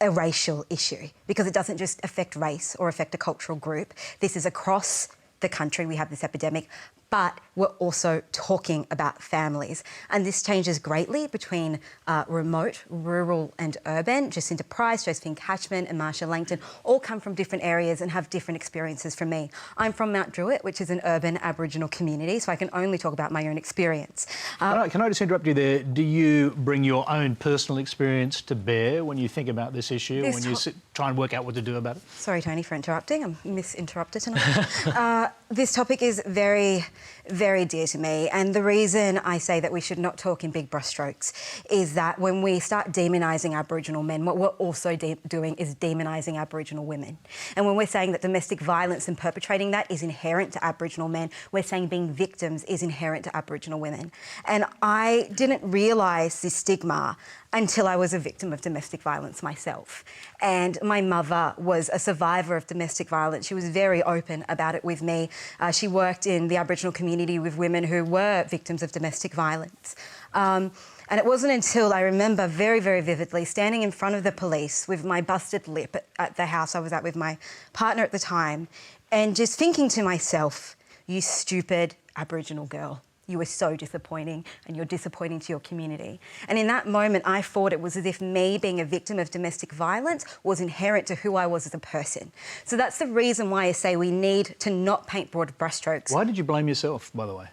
a racial issue, because it doesn't just affect race or affect a cultural group. This is across the country, we have this epidemic, but we're also talking about families. And this changes greatly between remote, rural and urban. Jacinta Price, Josephine Cashman and Marsha Langton all come from different areas and have different experiences from me. I'm from Mount Druitt, which is an urban Aboriginal community, so I can only talk about my own experience. Can I just interrupt you there? Do you bring your own personal experience to bear when you think about this issue, when you try and work out what to do about it? Sorry, Tony, for interrupting. I'm misinterrupted tonight. This topic is very, very dear to me, and the reason I say that we should not talk in big brushstrokes is that when we start demonising Aboriginal men, what we're also doing is demonising Aboriginal women. And when we're saying that domestic violence and perpetrating that is inherent to Aboriginal men, we're saying being victims is inherent to Aboriginal women. And I didn't realise this stigma until I was a victim of domestic violence myself. And my mother was a survivor of domestic violence. She was very open about it with me. She worked in the Aboriginal community with women who were victims of domestic violence. And it wasn't until I remember very, very vividly standing in front of the police with my busted lip at the house I was at with my partner at the time, and just thinking to myself, you stupid Aboriginal girl. You were so disappointing and you're disappointing to your community. And in that moment, I thought it was as if me being a victim of domestic violence was inherent to who I was as a person. So that's the reason why I say we need to not paint broad brushstrokes. Why did you blame yourself, by the way?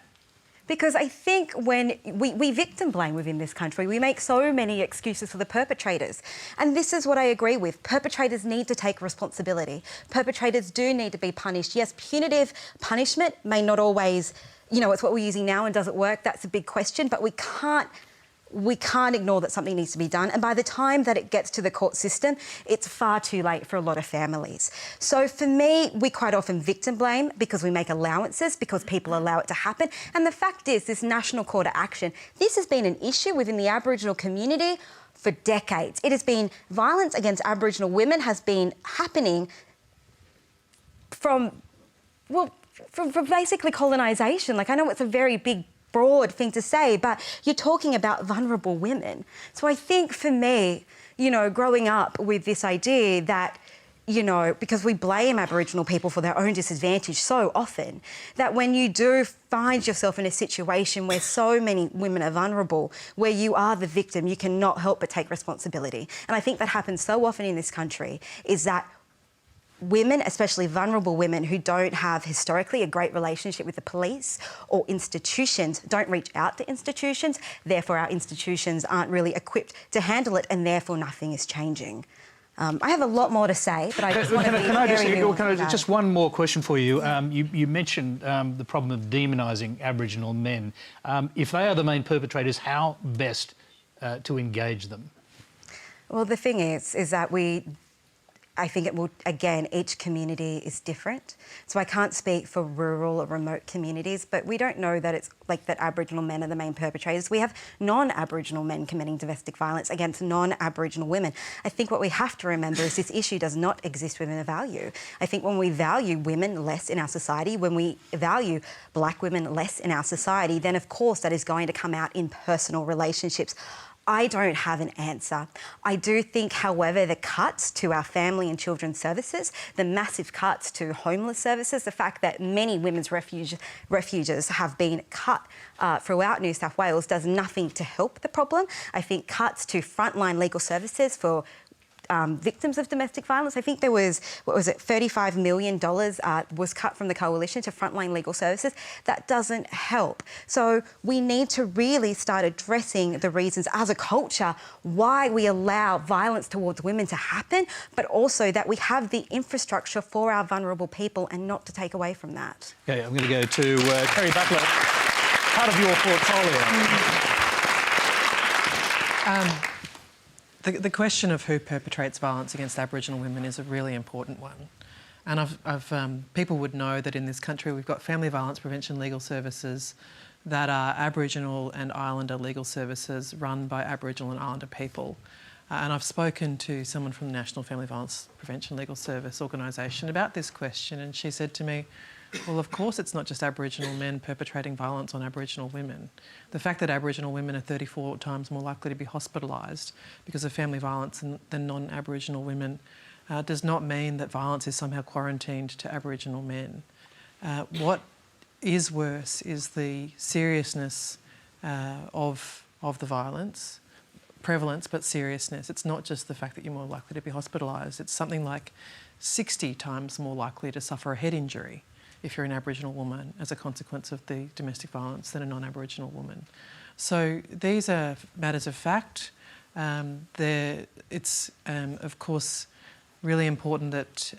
Because I think when we victim blame within this country, we make so many excuses for the perpetrators. And this is what I agree with. Perpetrators need to take responsibility. Perpetrators do need to be punished. Yes, punitive punishment may not always, you know, it's what we're using now and does it work? That's a big question, but we can't ignore that something needs to be done. And by the time that it gets to the court system, it's far too late for a lot of families. So for me, we quite often victim blame because we make allowances, because people allow it to happen. And the fact is, this national call to action, this has been an issue within the Aboriginal community for decades. It has been, violence against Aboriginal women has been happening from basically colonisation. Like, I know it's a very big, broad thing to say, but you're talking about vulnerable women. So I think for me, you know, growing up with this idea that, you know, because we blame Aboriginal people for their own disadvantage so often, that when you do find yourself in a situation where so many women are vulnerable, where you are the victim, you cannot help but take responsibility. And I think that happens so often in this country, is that women, especially vulnerable women who don't have historically a great relationship with the police or institutions, don't reach out to institutions. Therefore, our institutions aren't really equipped to handle it, and therefore nothing is changing. I have a lot more to say, but I just want to be very nuanced. Just one more question for you. You mentioned the problem of demonising Aboriginal men. If they are the main perpetrators, how best to engage them? Well, the thing is that I think it will, again, each community is different. So I can't speak for rural or remote communities, but we don't know that it's like that Aboriginal men are the main perpetrators. We have non-Aboriginal men committing domestic violence against non-Aboriginal women. I think what we have to remember is this issue does not exist within a value. I think when we value women less in our society, when we value black women less in our society, then of course that is going to come out in personal relationships. I don't have an answer. I do think, however, the cuts to our family and children's services, the massive cuts to homeless services, the fact that many women's refuges have been cut throughout New South Wales does nothing to help the problem. I think cuts to frontline legal services for victims of domestic violence. I think there was, $35 million was cut from the coalition to frontline legal services. That doesn't help. So we need to really start addressing the reasons as a culture why we allow violence towards women to happen, but also that we have the infrastructure for our vulnerable people and not to take away from that. Okay, I'm going to go to Terri Butler. Part of your portfolio. The question of who perpetrates violence against Aboriginal women is a really important one. And people would know that in this country we've got family violence prevention legal services that are Aboriginal and Islander legal services run by Aboriginal and Islander people. And I've spoken to someone from the National Family Violence Prevention Legal Service organisation about this question, and she said to me, well, of course it's not just Aboriginal men perpetrating violence on Aboriginal women. The fact that Aboriginal women are 34 times more likely to be hospitalised because of family violence than non-Aboriginal women does not mean that violence is somehow quarantined to Aboriginal men. What is worse is the seriousness of the violence, prevalence but seriousness. It's not just the fact that you're more likely to be hospitalised, it's something like 60 times more likely to suffer a head injury if you're an Aboriginal woman as a consequence of the domestic violence than a non-Aboriginal woman. So these are matters of fact. It's, of course, really important that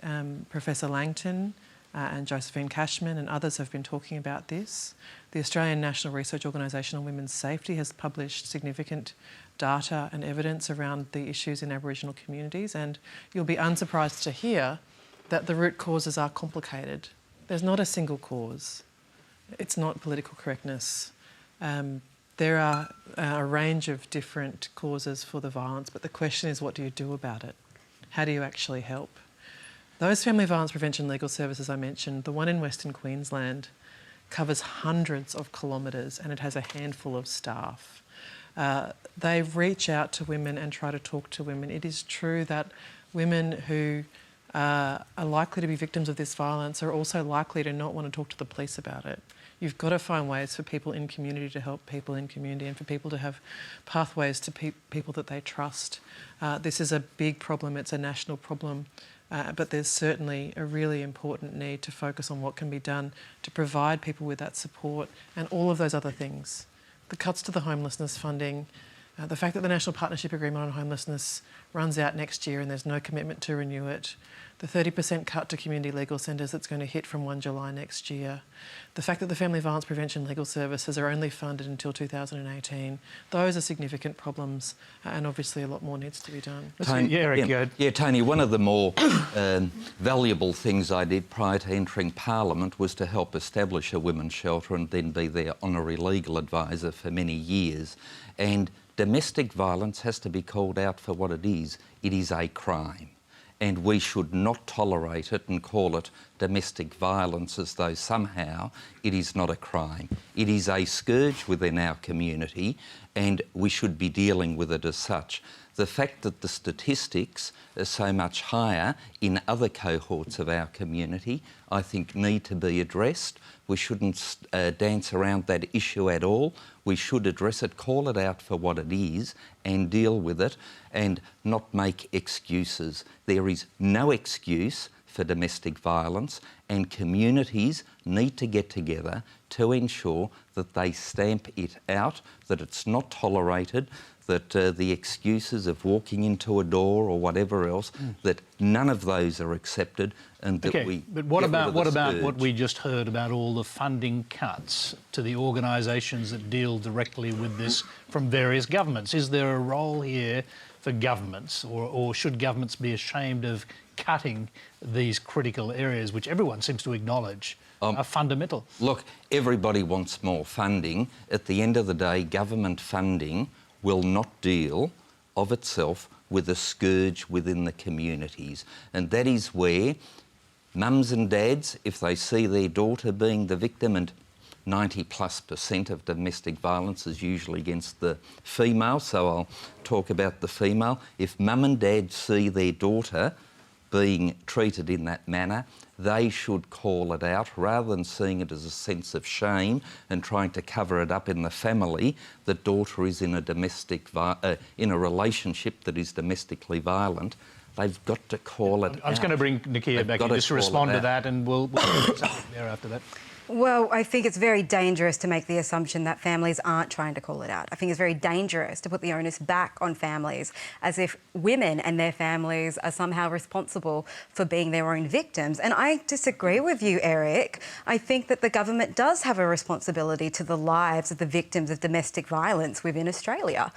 Professor Langton and Josephine Cashman and others have been talking about this. The Australian National Research Organisation on Women's Safety has published significant data and evidence around the issues in Aboriginal communities, and you'll be unsurprised to hear that the root causes are complicated. There's not a single cause. It's not political correctness. There are a range of different causes for the violence, but the question is, what do you do about it? How do you actually help? Those family violence prevention legal services I mentioned, the one in Western Queensland covers hundreds of kilometres and it has a handful of staff. They reach out to women and try to talk to women. It is true that women who are likely to be victims of this violence are also likely to not want to talk to the police about it. You've got to find ways for people in community to help people in community and for people to have pathways to people that they trust. This is a big problem, it's a national problem, but there's certainly a really important need to focus on what can be done to provide people with that support and all of those other things. The cuts to the homelessness funding, the fact that the National Partnership Agreement on Homelessness runs out next year and there's no commitment to renew it, the 30% cut to community legal centres that's going to hit from 1 July next year, the fact that the Family Violence Prevention Legal Services are only funded until 2018, those are significant problems and obviously a lot more needs to be done. Tony, one of the more valuable things I did prior to entering Parliament was to help establish a women's shelter and then be their honorary legal advisor for many years. And domestic violence has to be called out for what it is. It is a crime. And we should not tolerate it and call it domestic violence as though somehow it is not a crime. It is a scourge within our community and we should be dealing with it as such. The fact that the statistics are so much higher in other cohorts of our community, I think need to be addressed. We shouldn't dance around that issue at all. We should address it, call it out for what it is and deal with it and not make excuses. There is no excuse for domestic violence and communities need to get together to ensure that they stamp it out, that it's not tolerated, that the excuses of walking into a door or whatever else, that none of those are accepted and that we... But what about what we just heard about all the funding cuts to the organisations that deal directly with this from various governments? Is there a role here for governments or should governments be ashamed of cutting these critical areas, which everyone seems to acknowledge are fundamental? Look, everybody wants more funding. At the end of the day, government funding will not deal of itself with a scourge within the communities. And that is where mums and dads, if they see their daughter being the victim, and 90+% of domestic violence is usually against the female, so I'll talk about the female. If mum and dad see their daughter being treated in that manner, they should call it out rather than seeing it as a sense of shame and trying to cover it up in the family. The daughter is in a in a relationship that is domestically violent. They've got to call it out. I was going to bring Nakkiah back in just to respond to that, and we'll get something there after that. Well, I think it's very dangerous to make the assumption that families aren't trying to call it out. I think it's very dangerous to put the onus back on families as if women and their families are somehow responsible for being their own victims. And I disagree with you, Eric. I think that the government does have a responsibility to the lives of the victims of domestic violence within Australia.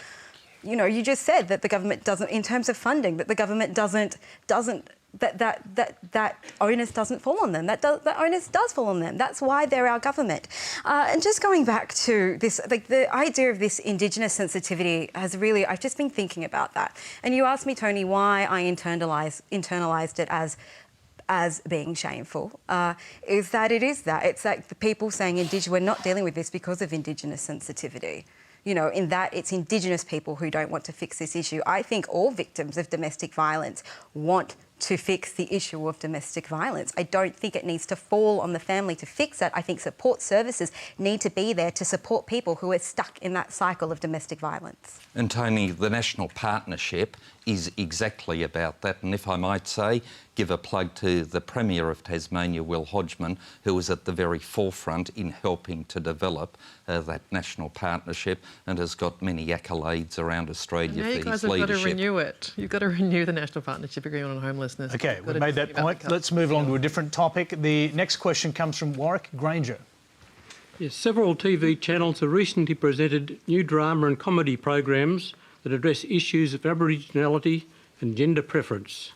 You know, you just said that the government doesn't, in terms of funding, that the government doesn't that onus doesn't fall on them. That onus does fall on them. That's why they're our government. And just going back to this, like the idea of this Indigenous sensitivity has really, I've just been thinking about that. And you asked me, Tony, why I internalised it as being shameful, is that it is that. It's like the people saying we're not dealing with this because of Indigenous sensitivity. You know, in that it's Indigenous people who don't want to fix this issue. I think all victims of domestic violence want to fix the issue of domestic violence. I don't think it needs to fall on the family to fix it. I think support services need to be there to support people who are stuck in that cycle of domestic violence. And Tony, the National Partnership is exactly about that. And if I might say, give a plug to the Premier of Tasmania, Will Hodgman, who was at the very forefront in helping to develop that national partnership and has got many accolades around Australia for his leadership. You guys have got to renew it. You've got to renew the National Partnership Agreement on Homelessness. OK, we've made that point. Let's move along to a different topic. The next question comes from Warwick Granger. Yes, several TV channels have recently presented new drama and comedy programs that address issues of Aboriginality and gender preference.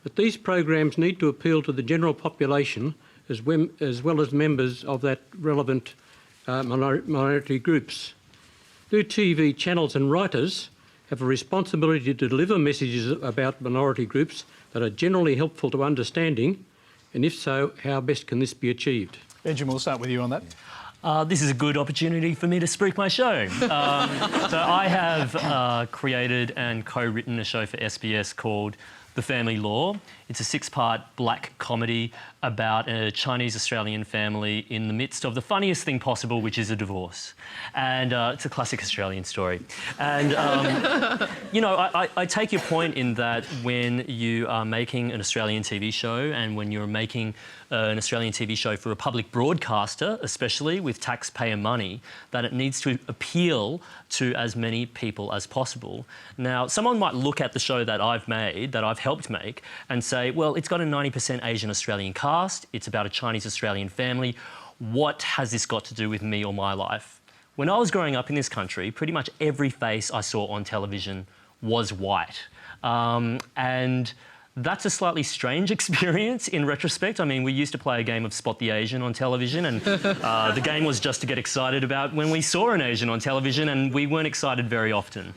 But these programs need to appeal to the general population as well as members of that relevant minority groups. Do TV channels and writers have a responsibility to deliver messages about minority groups that are generally helpful to understanding? And if so, how best can this be achieved? Benjamin, we'll start with you on that. This is a good opportunity for me to spruik my show. So I have created and co-written a show for SBS called The Family Law. It's a 6-part black comedy about a Chinese-Australian family in the midst of the funniest thing possible, which is a divorce. And it's a classic Australian story. And, you know, I take your point in that when you are making an Australian TV show and when you're making an Australian TV show for a public broadcaster, especially with taxpayer money, that it needs to appeal to as many people as possible. Now, someone might look at the show that I've made, that I've helped make, and say, well, it's got a 90% Asian Australian cast, it's about a Chinese Australian family, what has this got to do with me or my life? When I was growing up in this country, pretty much every face I saw on television was white. And that's a slightly strange experience in retrospect. I mean, we used to play a game of Spot the Asian on television, and the game was just to get excited about when we saw an Asian on television, and we weren't excited very often.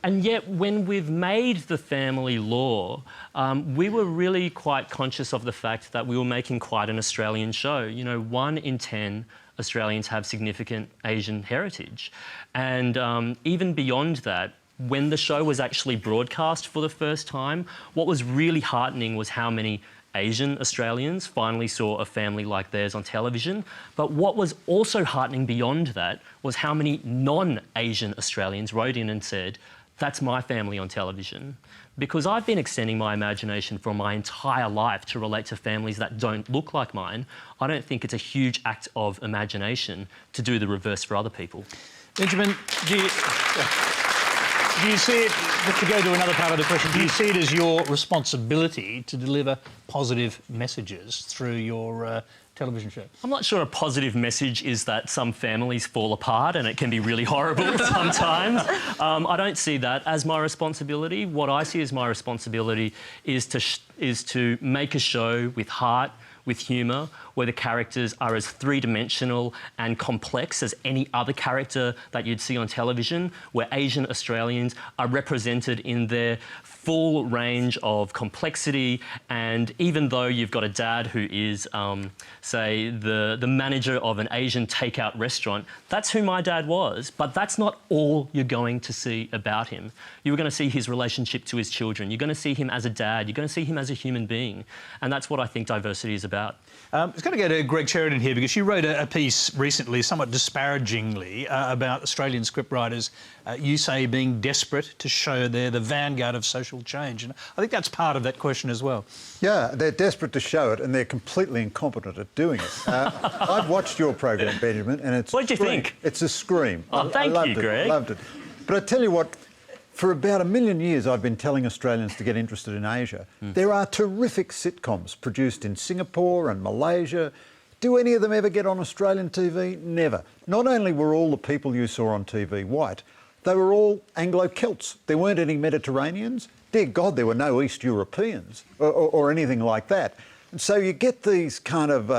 And yet, when we've made The Family Law, we were really quite conscious of the fact that we were making quite an Australian show. You know, 1 in 10 Australians have significant Asian heritage. And even beyond that, when the show was actually broadcast for the first time, what was really heartening was how many Asian Australians finally saw a family like theirs on television. But what was also heartening beyond that was how many non-Asian Australians wrote in and said, that's my family on television. Because I've been extending my imagination for my entire life to relate to families that don't look like mine. I don't think it's a huge act of imagination to do the reverse for other people. Benjamin, do you see it, to go to another part of the question, do you see it as your responsibility to deliver positive messages through your television show? I'm not sure a positive message is that some families fall apart and it can be really horrible sometimes. I don't see that as my responsibility. What I see as my responsibility is to make a show with heart, with humour, where the characters are as three-dimensional and complex as any other character that you'd see on television, where Asian Australians are represented in their full range of complexity. And even though you've got a dad who is, say, the manager of an Asian takeout restaurant, that's who my dad was. But that's not all you're going to see about him. You're going to see his relationship to his children. You're going to see him as a dad. You're going to see him as a human being. And that's what I think diversity is about. I was going to go to Greg Sheridan here because you wrote a piece recently, somewhat disparagingly, about Australian scriptwriters, you say, being desperate to show they're the vanguard of social change. And I think that's part of that question as well. Yeah, they're desperate to show it and they're completely incompetent at doing it. I've watched your program, Benjamin, and it's What did you think? It's a scream. Oh, thank you, Greg. I loved it. But I tell you what, for about 1 million years, I've been telling Australians to get interested in Asia. There are terrific sitcoms produced in Singapore and Malaysia. Do any of them ever get on Australian TV? Never. Not only were all the people you saw on TV white, they were all Anglo-Celts. There weren't any Mediterraneans. Dear God, there were no East Europeans or anything like that. And so you get these kind of...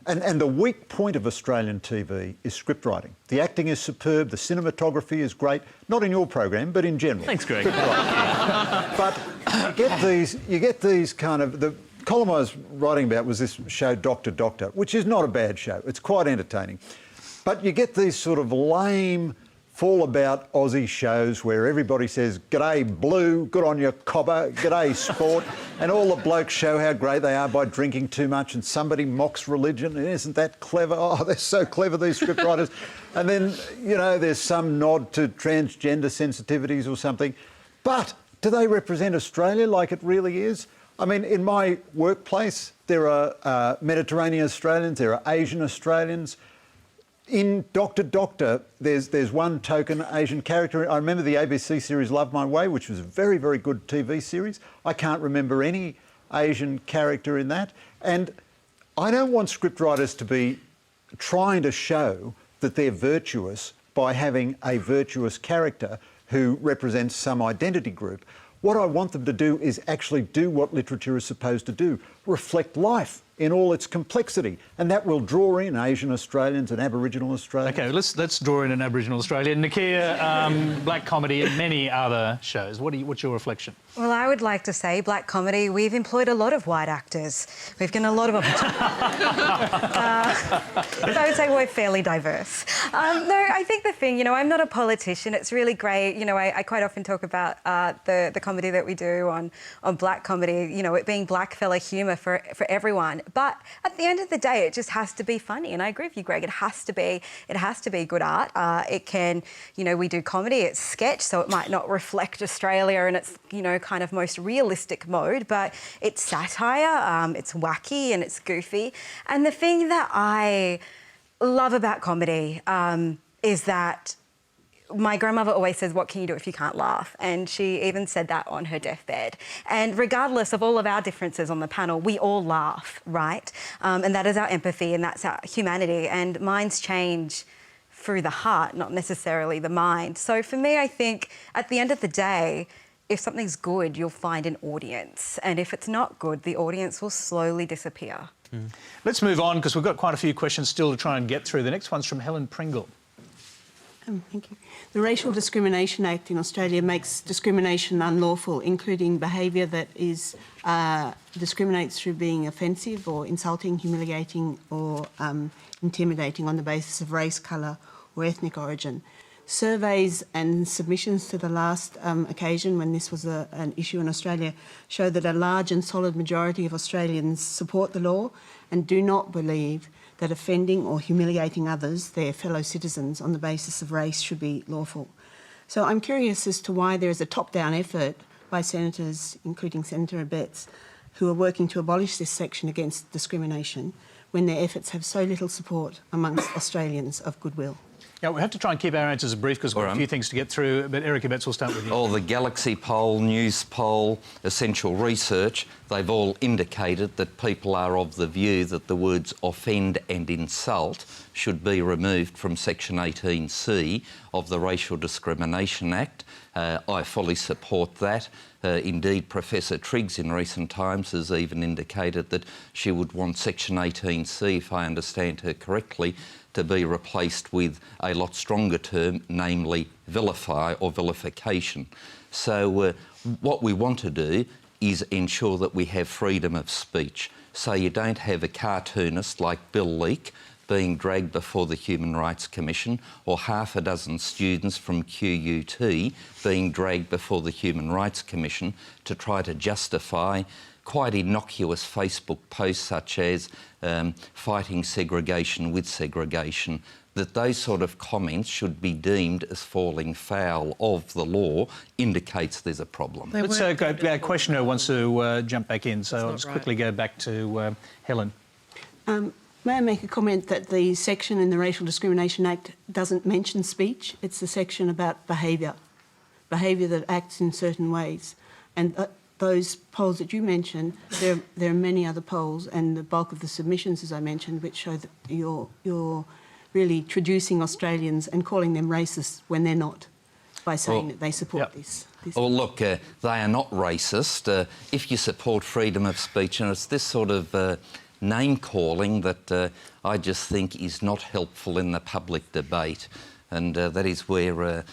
and the weak point of Australian TV is script writing. The acting is superb, the cinematography is great, not in your program, but in general. Thanks, Greg. But you get these kind of... The column I was writing about was this show Doctor Doctor, which is not a bad show. It's quite entertaining. But you get these sort of lame, fall-about Aussie shows where everybody says, "G'day Blue, good on your cobber, g'day Sport," and all the blokes show how great they are by drinking too much, and somebody mocks religion, and isn't that clever? Oh, they're so clever, these scriptwriters. And then, you know, there's some nod to transgender sensitivities or something. But do they represent Australia like it really is? I mean, in my workplace, there are Mediterranean Australians, there are Asian Australians. In Doctor Doctor, there's one token Asian character. I remember the ABC series Love My Way, which was a very, very good TV series. I can't remember any Asian character in that. And I don't want scriptwriters to be trying to show that they're virtuous by having a virtuous character who represents some identity group. What I want them to do is actually do what literature is supposed to do, reflect life in all its complexity, and that will draw in Asian Australians and Aboriginal Australians. OK, let's draw in an Aboriginal Australian. Nakkiah, black comedy and many other shows. What's your reflection? Well, I would like to say, black comedy, we've employed a lot of white actors. We've given a lot of opportunities. So I would say we're fairly diverse. No, I think the thing, you know, I'm not a politician. It's really great. You know, I quite often talk about the comedy that we do on black comedy, you know, it being blackfella humour for everyone. But at the end of the day, it just has to be funny. And I agree with you, Greg. It has to be good art. It can, you know, we do comedy. It's sketch, so it might not reflect Australia in its, you know, kind of most realistic mode. But it's satire. It's wacky and it's goofy. And the thing that I love about comedy is that my grandmother always says, "What can you do if you can't laugh?" And she even said that on her deathbed. And regardless of all of our differences on the panel, we all laugh, right? And that is our empathy and that's our humanity. And minds change through the heart, not necessarily the mind. So for me, I think at the end of the day, if something's good, you'll find an audience. And if it's not good, the audience will slowly disappear. Let's move on, because we've got quite a few questions still to try and get through. The next one's from Helen Pringle. Thank you. The Racial Discrimination Act in Australia makes discrimination unlawful, including behaviour that is discriminates through being offensive or insulting, humiliating or intimidating on the basis of race, colour or ethnic origin. Surveys and submissions to the last occasion when this was an issue in Australia show that a large and solid majority of Australians support the law and do not believe that offending or humiliating others, their fellow citizens, on the basis of race should be lawful. So I'm curious as to why there is a top-down effort by senators, including Senator Abetz, who are working to abolish this section against discrimination when their efforts have so little support amongst Australians of goodwill. Yeah, we have to try and keep our answers brief because we've got a few things to get through, but Eric Abetz, we'll start with you. All the Galaxy poll, News poll, Essential Research, they've all indicated that people are of the view that the words offend and insult should be removed from Section 18C of the Racial Discrimination Act. I fully support that. Indeed, Professor Triggs in recent times has even indicated that she would want Section 18C, if I understand her correctly, to be replaced with a lot stronger term, namely vilify or vilification. So what we want to do is ensure that we have freedom of speech. So you don't have a cartoonist like Bill Leak being dragged before the Human Rights Commission, or half a dozen students from QUT being dragged before the Human Rights Commission to try to justify quite innocuous Facebook posts such as fighting segregation with segregation, that those sort of comments should be deemed as falling foul of the law, indicates there's a problem. Let's go, our questioner wants to jump back in, so I'll just quickly go back to Helen. May I make a comment that the section in the Racial Discrimination Act doesn't mention speech? It's the section about behaviour that acts in certain ways. And those polls that you mentioned, there are many other polls, and the bulk of the submissions, as I mentioned, which show that you're really traducing Australians and calling them racist when they're not. by saying that they support this. Well, look, they are not racist. If you support freedom of speech, and it's this sort of name-calling that I just think is not helpful in the public debate, and that is where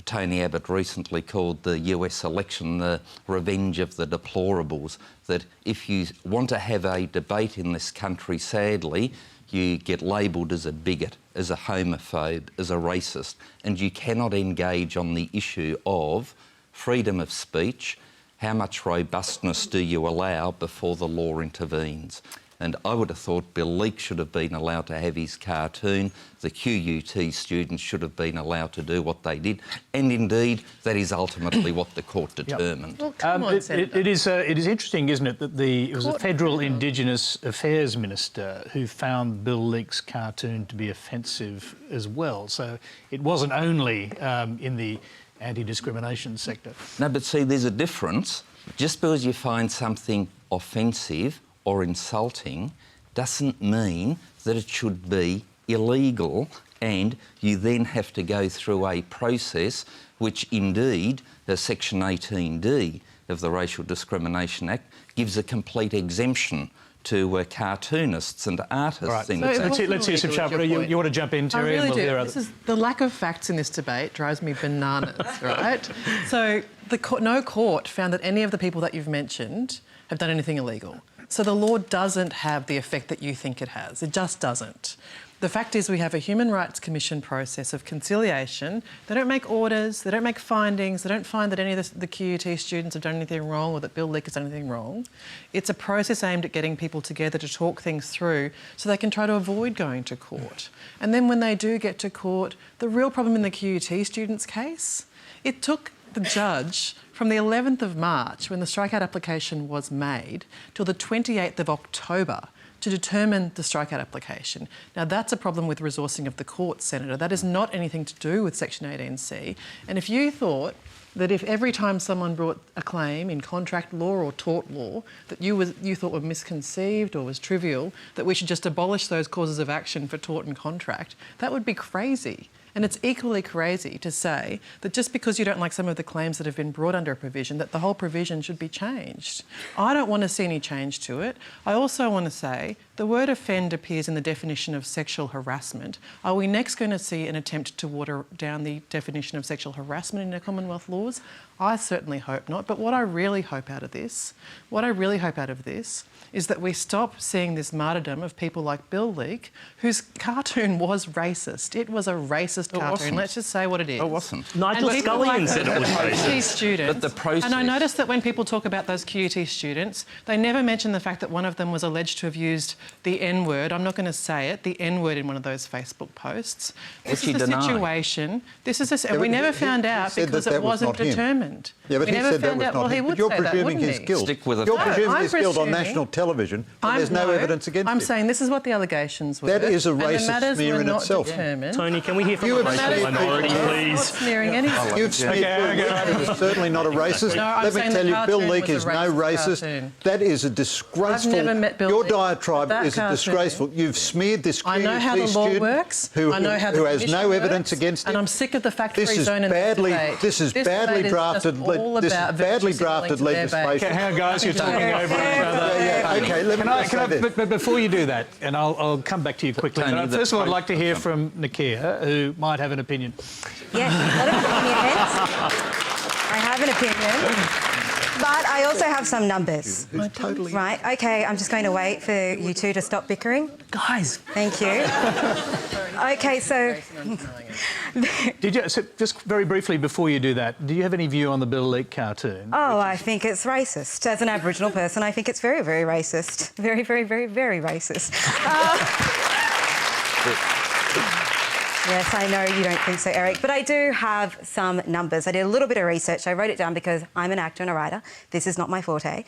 Tony Abbott recently called the US election the revenge of the deplorables, that if you want to have a debate in this country, sadly, you get labelled as a bigot, as a homophobe, as a racist, and you cannot engage on the issue of freedom of speech. How much robustness do you allow before the law intervenes? And I would have thought Bill Leak should have been allowed to have his cartoon. The QUT students should have been allowed to do what they did. And indeed, that is ultimately what the court determined. Well, come on, it is interesting, isn't it, that it was a federal Indigenous Affairs Minister who found Bill Leak's cartoon to be offensive as well. So it wasn't only in the anti-discrimination sector. No, but see, there's a difference. Just because you find something offensive or insulting doesn't mean that it should be illegal, and you then have to go through a process which indeed Section 18D of the Racial Discrimination Act gives a complete exemption to cartoonists and artists. Right. In Let's hear some sharp. You want to jump in, Terri? I really do. The lack of facts in this debate drives me bananas, right? So no court found that any of the people that you've mentioned have done anything illegal. So the law doesn't have the effect that you think it has. It just doesn't. The fact is we have a Human Rights Commission process of conciliation. They don't make orders, they don't make findings, they don't find that any of the QUT students have done anything wrong or that Bill Leak has done anything wrong. It's a process aimed at getting people together to talk things through so they can try to avoid going to court. And then when they do get to court, the real problem in the QUT students' case, it took the judge from the 11th of March, when the strikeout application was made, till the 28th of October to determine the strikeout application. Now, that's a problem with resourcing of the court, Senator. That is not anything to do with Section 18C. And if you thought that if every time someone brought a claim in contract law or tort law that you thought were misconceived or was trivial, that we should just abolish those causes of action for tort and contract, that would be crazy. And it's equally crazy to say that just because you don't like some of the claims that have been brought under a provision, that the whole provision should be changed. I don't want to see any change to it. I also want to say the word offend appears in the definition of sexual harassment. Are we next going to see an attempt to water down the definition of sexual harassment in the Commonwealth laws? I certainly hope not. But what I really hope out of this is that we stop seeing this martyrdom of people like Bill Leak, whose cartoon was racist. It was a racist cartoon. Let's just say what it is. It wasn't. Nigel Scullion said it was racist. Students, but the process... And I noticed that when people talk about those QUT students, they never mention the fact that one of them was alleged to have used the N-word. I'm not going to say it, the N-word in one of those Facebook posts. This is a situation. And we never found out because it wasn't determined. Yeah, but we he never said that found was out. not Well, he him. would But you're say that, presuming wouldn't his he? guilt. Stick with it. You're No, presuming I'm his guilt on presuming- national television, but there's no evidence against him. I'm saying this is what the allegations were. That is a and the racist matters smear were in not itself. determined. Tony, can we hear from You the have racial smeared minority, people. Not please? smearing anything. You've smeared Bill Leak, who's certainly not a racist. No, I'm Let me saying tell the you, Bill cartoon Leak was a is no racist racist. cartoon. That is a disgraceful... I've never met Bill Your Leak. diatribe That is cartoon- disgraceful. You've smeared this I know how the QUT law student works. who I know how the has commission no evidence works, against him. and I'm sick of the fact-free This is zone in badly, this debate. this is This badly debate is drafted. just all This is about badly virtue drafted signaling to their legislation. How guys, you're talking over each other. Yeah, okay. Let me just say this. But before you do that, and I'll come back to you quickly. Tony, But first of all, I'd like to hear from Nakkiah, who might have an opinion. Yes, a lot of opinions. I have an opinion. But I also have some numbers. Totally. Right, OK, I'm just going to wait for you two to stop bickering. Guys. Thank you. OK, so... Just very briefly before you do that, do you have any view on the Bill Leak cartoon? Oh, I think it's racist. As an Aboriginal person, I think it's very, very racist. Very, very, very, very racist. Yes, I know you don't think so, Eric, but I do have some numbers. I did a little bit of research. I wrote it down because I'm an actor and a writer. This is not my forte.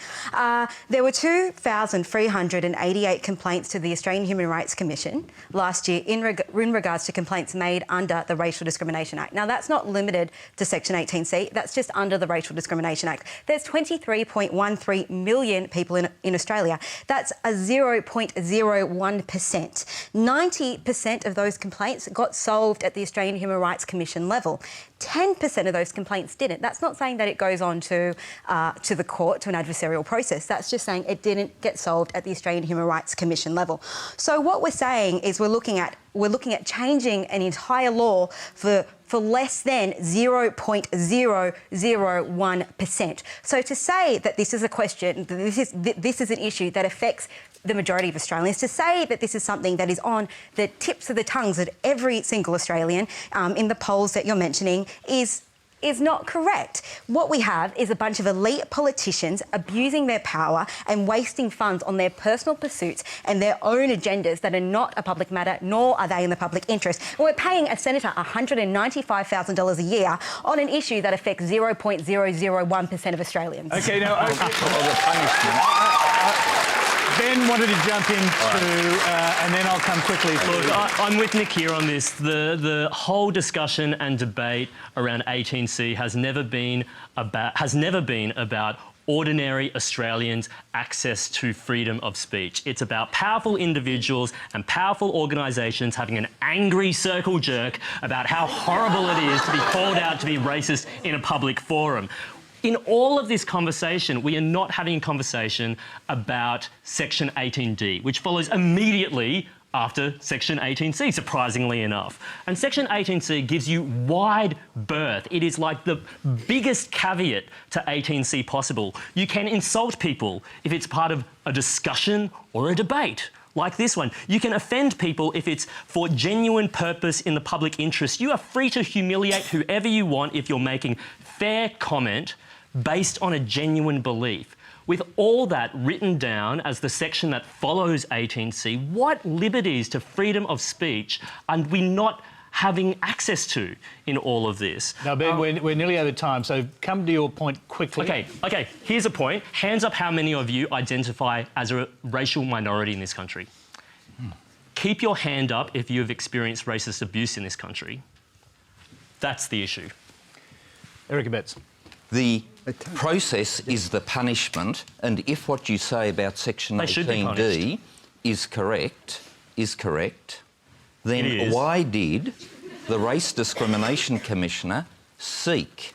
There were 2,388 complaints to the Australian Human Rights Commission last year in regards to complaints made under the Racial Discrimination Act. Now, that's not limited to Section 18C. That's just under the Racial Discrimination Act. There's 23.13 million people in Australia. That's a 0.01%. 90% of those complaints got solved at the Australian Human Rights Commission level. 10% of those complaints didn't. That's not saying that it goes on to the court, to an adversarial process. That's just saying it didn't get solved at the Australian Human Rights Commission level. So what we're saying is we're looking at changing an entire law for less than 0.001%. So to say that this is a question, this is an issue that affects the majority of Australians, to say that this is something that is on the tips of the tongues of every single Australian in the polls that you're mentioning is not correct. What we have is a bunch of elite politicians abusing their power and wasting funds on their personal pursuits and their own agendas that are not a public matter, nor are they in the public interest. And we're paying a senator $195,000 a year on an issue that affects 0.001% of Australians. OK, now... Ben wanted to jump in too, and then I'll come quickly. Look, I'm with Nakkiah on this. The whole discussion and debate around 18C has never been about ordinary Australians' access to freedom of speech. It's about powerful individuals and powerful organisations having an angry circle jerk about how horrible it is to be called out to be racist in a public forum. In all of this conversation, we are not having a conversation about Section 18D, which follows immediately after Section 18C, surprisingly enough. And Section 18C gives you wide berth. It is like the biggest caveat to 18C possible. You can insult people if it's part of a discussion or a debate, like this one. You can offend people if it's for genuine purpose in the public interest. You are free to humiliate whoever you want if you're making fair comment based on a genuine belief. With all that written down as the section that follows 18C, what liberties to freedom of speech are we not having access to in all of this? Now, Ben, we're nearly out of time, so come to your point quickly. OK, here's a point. Hands up how many of you identify as a racial minority in this country. Keep your hand up if you have experienced racist abuse in this country. That's the issue. Eric Abetz. The process is the punishment, and if what you say about Section 18D is correct, then why did the Race Discrimination Commissioner seek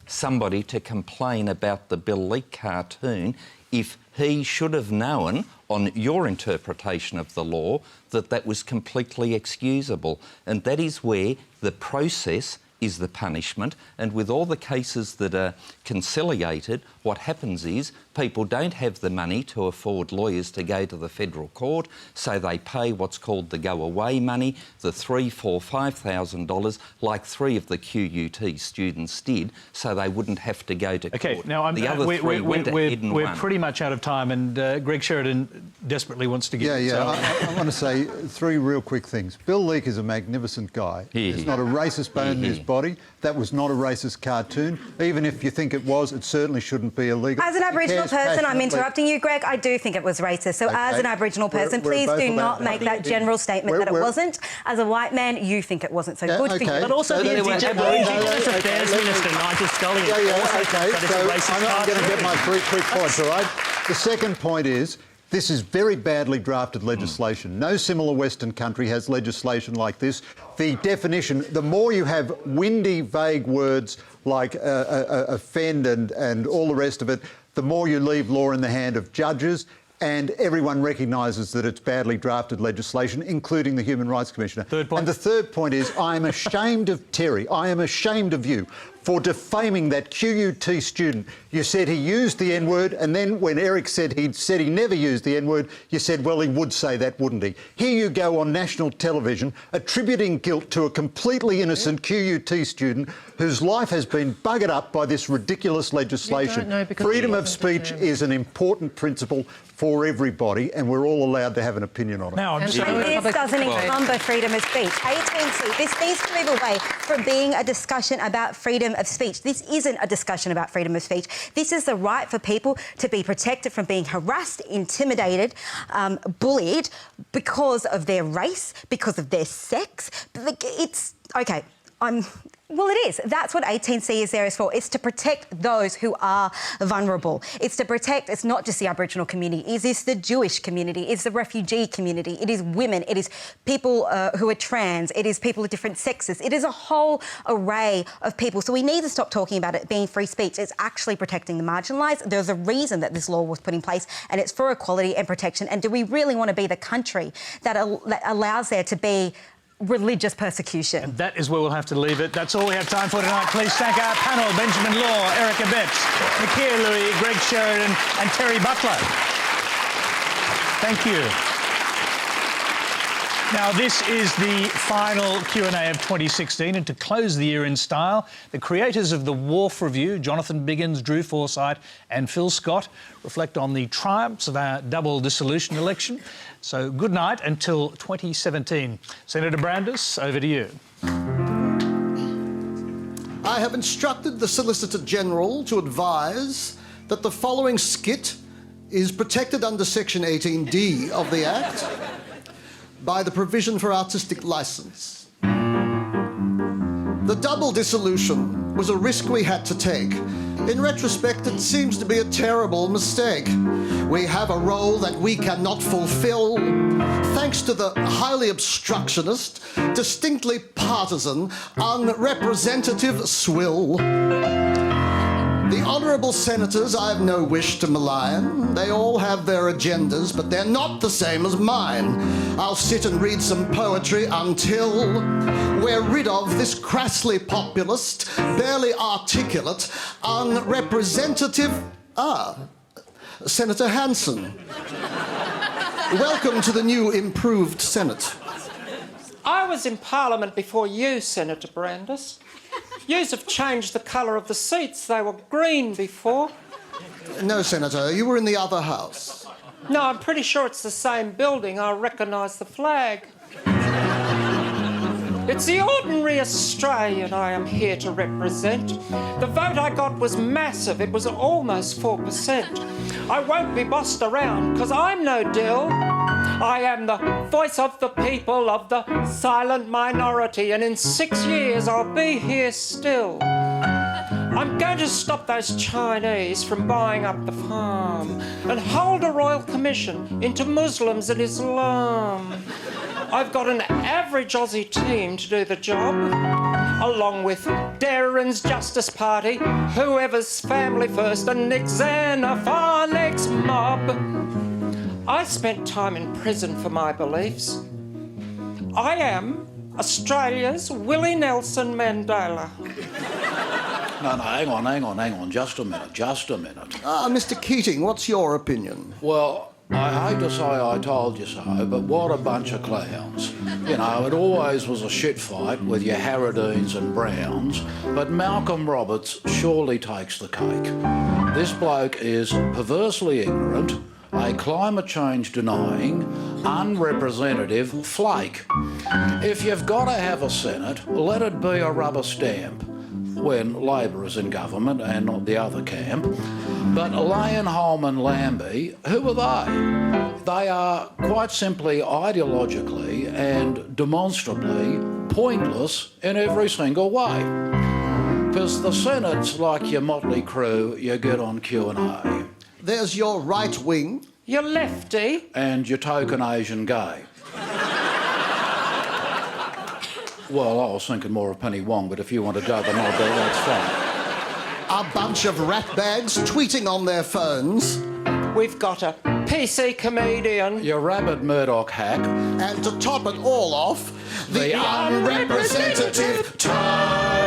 somebody to complain about the Bill Leak cartoon if he should have known, on your interpretation of the law, that that was completely excusable? And that is where the process is the punishment, and with all the cases that are conciliated, what happens is people don't have the money to afford lawyers to go to the federal court, so they pay what's called the go-away money, the $3,000, $4,000, $5,000, like 3 of the QUT students did, so they wouldn't have to go to court. OK, now we're pretty much out of time, and Greg Sheridan desperately wants to get... I want to say 3 real quick things. Bill Leak is a magnificent guy. There's not a racist bone in his body. That was not a racist cartoon. Even if you think it was, it certainly shouldn't be illegal. As an Aboriginal person, I'm interrupting you, Greg. I do think it was racist. So as an Aboriginal person, please do not make that general statement that it wasn't. As a white man, you think it wasn't. So good for you. But also the Indigenous Affairs Minister, Nigel Scullion, also said that it's a racist cartoon. I'm going to get my 3 quick points, all right? The second point is, this is very badly drafted legislation. No similar Western country has legislation like this. The definition, the more you have windy, vague words like offend and all the rest of it, the more you leave law in the hand of judges, and everyone recognises that it's badly drafted legislation, including the Human Rights Commissioner. Third point. And the third point is, I am ashamed of Terri. I am ashamed of you for defaming that QUT student. You said he used the N-word, and then when Eric said he never used the N-word, you said, well, he would say that, wouldn't he? Here you go on national television attributing guilt to a completely innocent QUT student whose life has been buggered up by this ridiculous legislation. Freedom of speech is an important principle for everybody, and we're all allowed to have an opinion on it. Now, this doesn't encumber freedom of speech. 18C, this needs to move away from being a discussion about freedom of speech. This isn't a discussion about freedom of speech. This is the right for people to be protected from being harassed, intimidated, bullied because of their race, because of their sex. It's... OK, Well, it is. That's what 18C is there is for. It's to protect those who are vulnerable. It's to protect, it's not just the Aboriginal community, it is the Jewish community, it's the refugee community, it is women, it is people who are trans, it is people of different sexes. It is a whole array of people. So we need to stop talking about it being free speech. It's actually protecting the marginalised. There's a reason that this law was put in place, and it's for equality and protection. And do we really want to be the country that allows there to be religious persecution? And that is where we'll have to leave it. That's all we have time for tonight. Please thank our panel, Benjamin Law, Eric Abetz, Nakkiah Louis, Greg Sheridan and Terri Butler. Thank you. Now, this is the final Q&A of 2016, and to close the year in style, the creators of the Wharf Review, Jonathan Biggins, Drew Forsyth and Phil Scott, reflect on the triumphs of our double dissolution election. So good night until 2017. Senator Brandis, over to you. I have instructed the Solicitor General to advise that the following skit is protected under Section 18D of the Act by the provision for artistic licence. The double dissolution was a risk we had to take. In retrospect, it seems to be a terrible mistake. We have a role that we cannot fulfill thanks to the highly obstructionist, distinctly partisan, unrepresentative swill. The honourable senators I have no wish to malign. They all have their agendas, but they're not the same as mine. I'll sit and read some poetry until we're rid of this crassly populist, barely articulate, unrepresentative... Senator Hanson. Welcome to the new improved Senate. I was in Parliament before you, Senator Brandis. Yous have changed the colour of the seats. They were green before. No, Senator, you were in the other house. No, I'm pretty sure it's the same building. I recognise the flag. It's the ordinary Australian I am here to represent. The vote I got was massive. It was almost 4%. I won't be bossed around, because I'm no dill. I am the voice of the people, of the silent minority, and in 6 years I'll be here still. I'm going to stop those Chinese from buying up the farm and hold a royal commission into Muslims and Islam. I've got an average Aussie team to do the job, along with Darren's Justice Party, whoever's Family First, and Nick Xenophonic's mob. I spent time in prison for my beliefs. I am Australia's Willie Nelson Mandela. No, hang on, just a minute. Mr. Keating, what's your opinion? Well, I hate to say I told you so, but what a bunch of clowns. You know, it always was a shit fight with your Harradines and Browns, but Malcolm Roberts surely takes the cake. This bloke is perversely ignorant, a climate change denying, unrepresentative flake. If you've got to have a Senate, let it be a rubber stamp when Labor is in government and not the other camp. But Leyenholm and Lambie, who are they? They are quite simply ideologically and demonstrably pointless in every single way. Because the Senate's like your motley crew you get on Q&A. There's your right wing. Your lefty. And your token Asian gay. Well, I was thinking more of Penny Wong, but if you want to go the nod there, that's fine. A bunch of ratbags tweeting on their phones. We've got a PC comedian. Your rabid Murdoch hack. And to top it all off, the unrepresentative Turnbull.